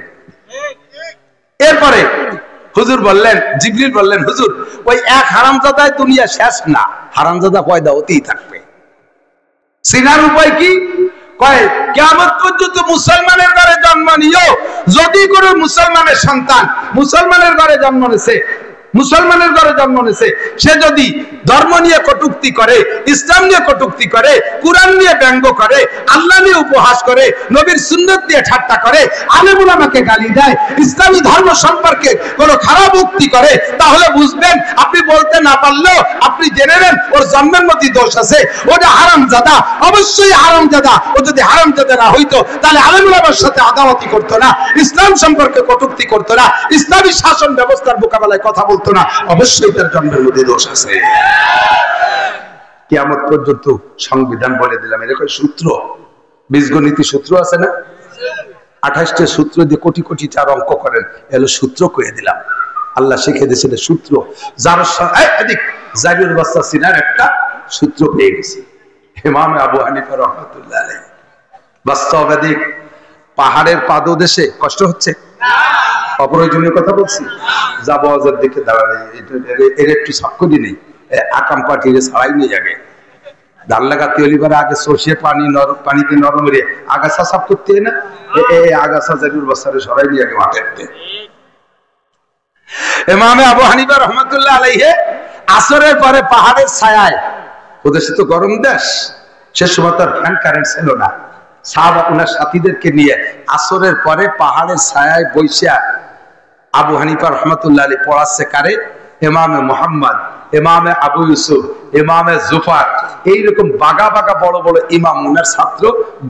A: এরপরে হুজুর বললেন, জিবরিল বললেন, হুজুর ওই এক হারামজাদায় দুনিয়া শেষ না, হারামজাদা পয়দা হতেই থাকবে। সিনার উপায় কি? কয় কিয়ামত পর্যন্ত মুসলমানের ঘরে জন্ম নিও, যদি কোনো মুসলমানের সন্তান মুসলমানের ঘরে জন্ম নিছে, মুসলমানের ঘরে জন্ম নিয়েছে, সে যদি ধর্ম নিয়ে কটূক্তি করে, ইসলাম নিয়ে কটূক্তি করে, কুরআন নিয়ে ব্যঙ্গ করে, আল্লাহ নিয়ে উপহাস করে, নবীর সুন্নাত নিয়ে ঠাট্টা করে, আলেম উলামাকে গালি দেয়, ইসলামী ধর্ম সম্পর্কে কোনো খারাপ উক্তি করে, তাহলে বুঝবেন, আপনি বলতে না পারলেও আপনি জেনে নেন ওর জন্মের মধ্যে দোষ আছে, ওটা হারামজাদা, অবশ্যই হারামজাদা। ও যদি হারামজাদা না হইতো তাহলে আলেম উলামার সাথে আদাওয়াতি করতো না, ইসলাম সম্পর্কে কটূক্তি করতো না, ইসলামী শাসন ব্যবস্থার মোকাবেলায় কথা বলতো না, অবশ্যই তার জন্মের মধ্যে দোষ আছে। কিয়ামত পর্যন্ত সংবিধান বলে দিলাম। এরকম সূত্র, বীজগণিত সূত্র আছে না, 28টা সূত্র দিয়ে কোটি কোটি টার অঙ্ক করেন, এলো সূত্র কয়ে দিলাম। আল্লাহ শিখে দিয়েছিল সূত্র। জারিওর বাচ্চা সিনার একটা সূত্র পেয়ে গেছি। ইমাম আবু হানিফা রাহমাতুল্লাহ আলাইহি বাস্তবাদিক পাহাড়ের পাদদেশে কষ্ট হচ্ছে, অপ্রয়োজনীয় কথা বলছি, যাবো আজার দিকে দাঁড়ালে এর একটু সাক্ষী নেই, আকাম পাঠিয়ে ছাড়াই নিয়ে যাবে। ধান লাগাতে হলিবার আগে সর্ষে পানি নরম পানিতে নরম রে আগাছা সাফ করতে না, আগাছা জারিওর বাচ্চারে সরাই নিয়ে আগে মাঠে। ইমামে আবু হানিফা রাহমাতুল্লাহ আলাইহি আসরের পরে পাহাড়ের ছায়ায়, ওদের তো গরম দেশ, সে সময় তার ফ্যান কারেন্ট ছিল না, সাহাবা ওনার সাথীদেরকে নিয়ে আসরের পরে পাহাড়ের ছায়ায় বৈশা আবু হানিফা রহমতুল্লাহ আলাইহি পড়াচ্ছে কারে? ইমামে মুহাম্মদ, ইমামে আবু ইউসুফ, ইমামে জুফার, এইরকম বাগা বাগা বড় বড় ইমাম ওনার ছাত্র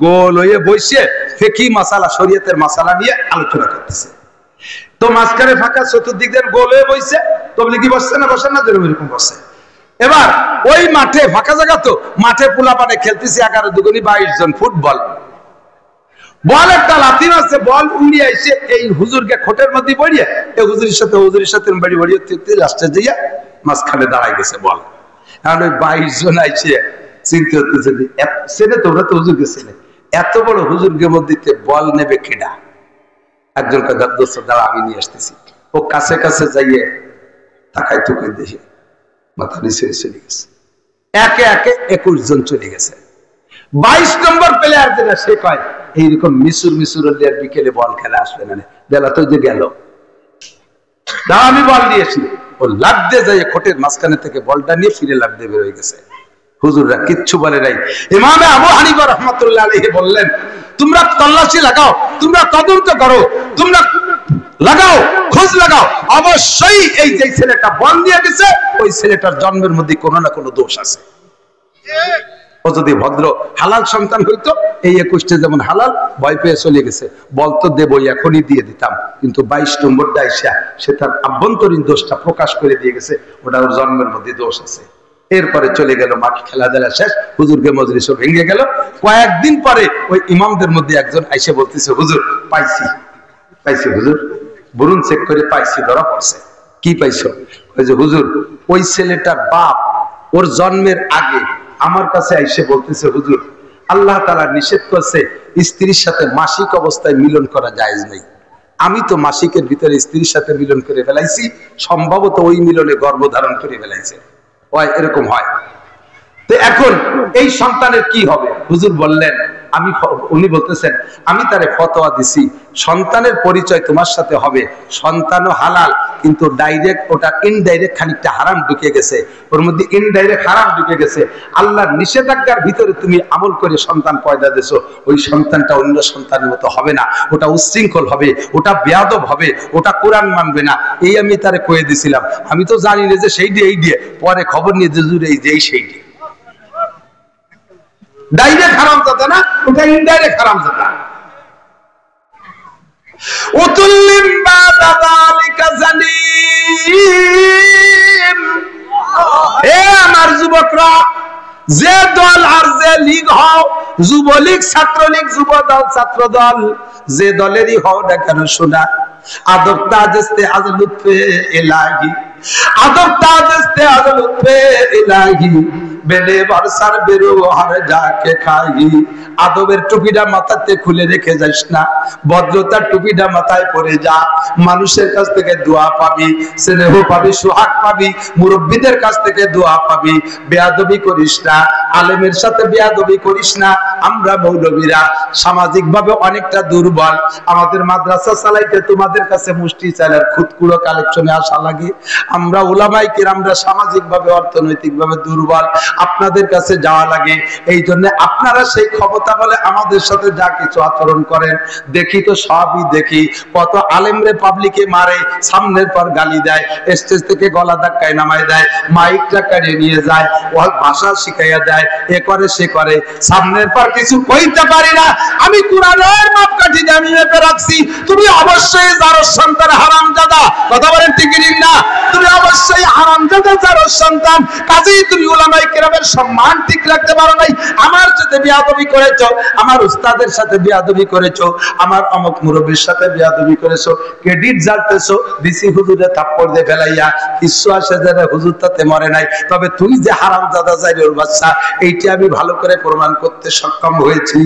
A: গোল হয়ে বসে ফিকহি মাসালা, শরীয়তের মাসালা নিয়ে আলোচনা করতেছে। তো মাঝখানে ফাঁকা, চতুর্দিক দিয়ে গোল হয়ে বসে। তাবলীগী বসছে না, বসে না? যেরকম বসে। এবার ওই মাঠে ফাঁকা জায়গা, তো মাঠে পোলাপানে খেলতেছে 11 দুগুনি 22 জন। ফুটবল বল একটা লাথি মারছে, বল উড়িয়ে এসে এই হুজুরকে খোটের মধ্যে পড়িয়ে এই হুজুরের সাথে বাড়ি বাড়িয়ে লাস্টে যাইয়া মাঝখানে দাঁড়াই গেছে বল। কারণ ওই 22 জন আইসে চিন্তা হতেছে, ছেলে তোমরা তো হুজুরকে ছেলে, এত বড় হুজুরকে মধ্যে বল নেবে কেডা? একজন দোস্ত দ্বারা আমি নিয়ে আসতেছি। ও কাছে কাছে যাইয়ে তাকাই তুকে দেখে মাথা নিচে চলে গেছে। একে একে 21 জন চলে গেছে। 22 নম্বর প্লেয়ার যেটা, সে কয় এইরকম মিশুর বিকেলে বল খেলা আসবে না, বেলা তো যে গেল, দাও আমি বল দিয়েছি। ও লাফ দিয়ে যাই খোটের মাঝখানে থেকে বলটা নিয়ে ফিরে লাফ দিয়ে বের হয়ে গেছে। হুজুররা কিচ্ছু বলে নাই। ইমামে আবু হানিফা রাহমাতুল্লাহ আলাইহি বললেন, তোমরা তল্লাশি লাগাও, তোমরা তদন্ত করো, তোমরা লাগাও, খোঁজ লাগাও, অবশ্যই এই যে ছেলেটা বল দিয়ে গেছে ওই ছেলেটার জন্মের মধ্যে কোনো না কোনো দোষ আছে। ও যদি ভদ্র হালাল সন্তান হইতো, এই 21টে যেমন হালাল, ভয় পেয়ে চলে গেছে, বলতো দেবই, এখনই দিয়ে দিতাম। কিন্তু 22 নম্বরটা আইসা সে তার আভ্যন্তরীণ দোষটা প্রকাশ করে দিয়ে গেছে, ওটা ওর জন্মের মধ্যে দোষ আছে। এরপরে চলে গেল, মাঠ খেলাধুলা শেষ, হুজুরকে মজলিসও ভেঙে গেল। কয়েকদিন পরে ওই ইমামদের মধ্যে একজন আইসে বলতেছে, হুজুর পাইছি হুজুর, বরুণ চেক করে পাইছি, ধরা পড়ছে। কি পাইছো? ওই যে হুজুর, ওই ছেলেটার বাপ ওর জন্মের আগে আমার কাছে আইসে বলতেছে, হুজুর আল্লাহ তাআলা নিষেধ করছে স্ত্রীর সাথে মাসিক অবস্থায় মিলন করা জায়েজ নেই। আমি তো মাসিকের ভিতরে স্ত্রীর সাথে মিলন করে ফেলাইছি, সম্ভবত ওই মিলনে গর্ভধারণ করে ফেলাইছে। হয় এরকম হয়। তো এখন এই সন্তানের কি হবে? হুজুর বললেন, উনি বলতেছেন, আমি তারে ফতোয়া দিছি, সন্তানের পরিচয় তোমার সাথে হবে, সন্তানও হালাল, কিন্তু ডাইরেক্ট ওটা ইনডাইরেক্ট খানিকটা হারাম ঢুকে গেছে, ওর মধ্যে ইনডাইরেক্ট হারাম ঢুকে গেছে। আল্লাহর নিষেধাজ্ঞার ভিতরে তুমি আমল করে সন্তান পয়দা দিছো, ওই সন্তানটা অন্য সন্তানের মতো হবে না, ওটা উচ্ছৃঙ্খল হবে, ওটা বেয়াদব হবে, ওটা কোরআন মানবে না। এই আমি তারে কয়ে দিছিলাম। আমি তো জানি না যে সেই দিয়ে এই দিয়ে, পরে খবর নিয়ে যে এই যে সেই দিয়ে ডাইরেক্ট হারাম জাদা না, ওটা ইনডাইরেক্ট হারাম জাদা। উতুল্লিম বাদা যালিকা জালিম। এ আমার যুবকরা, যে দল আর যে লীগ হও, যুবলীগ, ছাত্রলীগ, যুবদল, ছাত্রদল, যে দলেরই হও না কেন, শোনা, আদব তাজস্তে আজ লুৎফে ইলাহি, আদব তাজস্তে আজ লুৎফে ইলাহি, বেলে বরসার বেরো হার যাকে খাই। আদবের টুপিটা মাথাতে খুলে রেখে যাস না, ভদ্রতার টুপিটা মাথায় পরে যা। মানুষের কাছ থেকে দোয়া পাবি, স্নেহ পাবি, সোহাগ পাবি, মুরব্বীদের কাছ থেকে দোয়া পাবি। বেয়াদবি করিস না, আলেমের সাথে বেয়াদবি করিস না। আমরা মৌলবীরা সামাজিক ভাবে অনেকটা দুর্বল, আমাদের মাদ্রাসা চালাইতে তোমাদের কাছে মুষ্টি চালের খুদকুড়ো কালেকশনে আসা লাগে। আমরা উলামায়ে কেরামরা সামাজিক ভাবে, অর্থনৈতিক ভাবে দুর্বল, আপনাদের কাছে যাওয়া লাগে। এই জন্য আপনারা সেই ক্ষমতা বলে আমাদের সাথে যা কিছু আচরণ করেন, দেখি তো সবই দেখি। কত আলেমরে পাবলিকে মারে, সামনের পর গালি দেয়, স্টেজ থেকে গলা ধাক্কায় নামায় দেয়, মাইকটা কাড়িয়ে নিয়ে যায়, ও ভাষা শিখাইয়া দেয়, এ করে সে করে, সামনের পর কিছু কইতে পারি না। আমি কুরআনের মাপকাঠি দিয়ে আমি মেপে রাখছি। তুমি অবশ্যই জারস সন্তান হারামজাদা, কথা বলেন ঠিক না? তুমি অবশ্যই হারামজাদা জারস সন্তান। কাজেই তুমি উলামায়ে কেরামের সম্মান ঠিক রাখতে পারো নাই। আমার সাথে বেয়াদবি করেছো, আমার উস্তাদের সাথে বেয়াদবি করেছো, আমার অমুক মুরব্বির সাথে বেয়াদবি করেছো, ক্রেডিট জ্বালতেছো, দিছি হুজুরে থাপ্পড় দিয়ে ফেলাইয়া, কিছু আসে যারা হুজুর তাতে মরে নাই। তবে তুই যে হারামজাদা জাইরের বাচ্চা, এইটা আমি ভালো করে প্রমাণ করতে সক্ষম হয়েছি।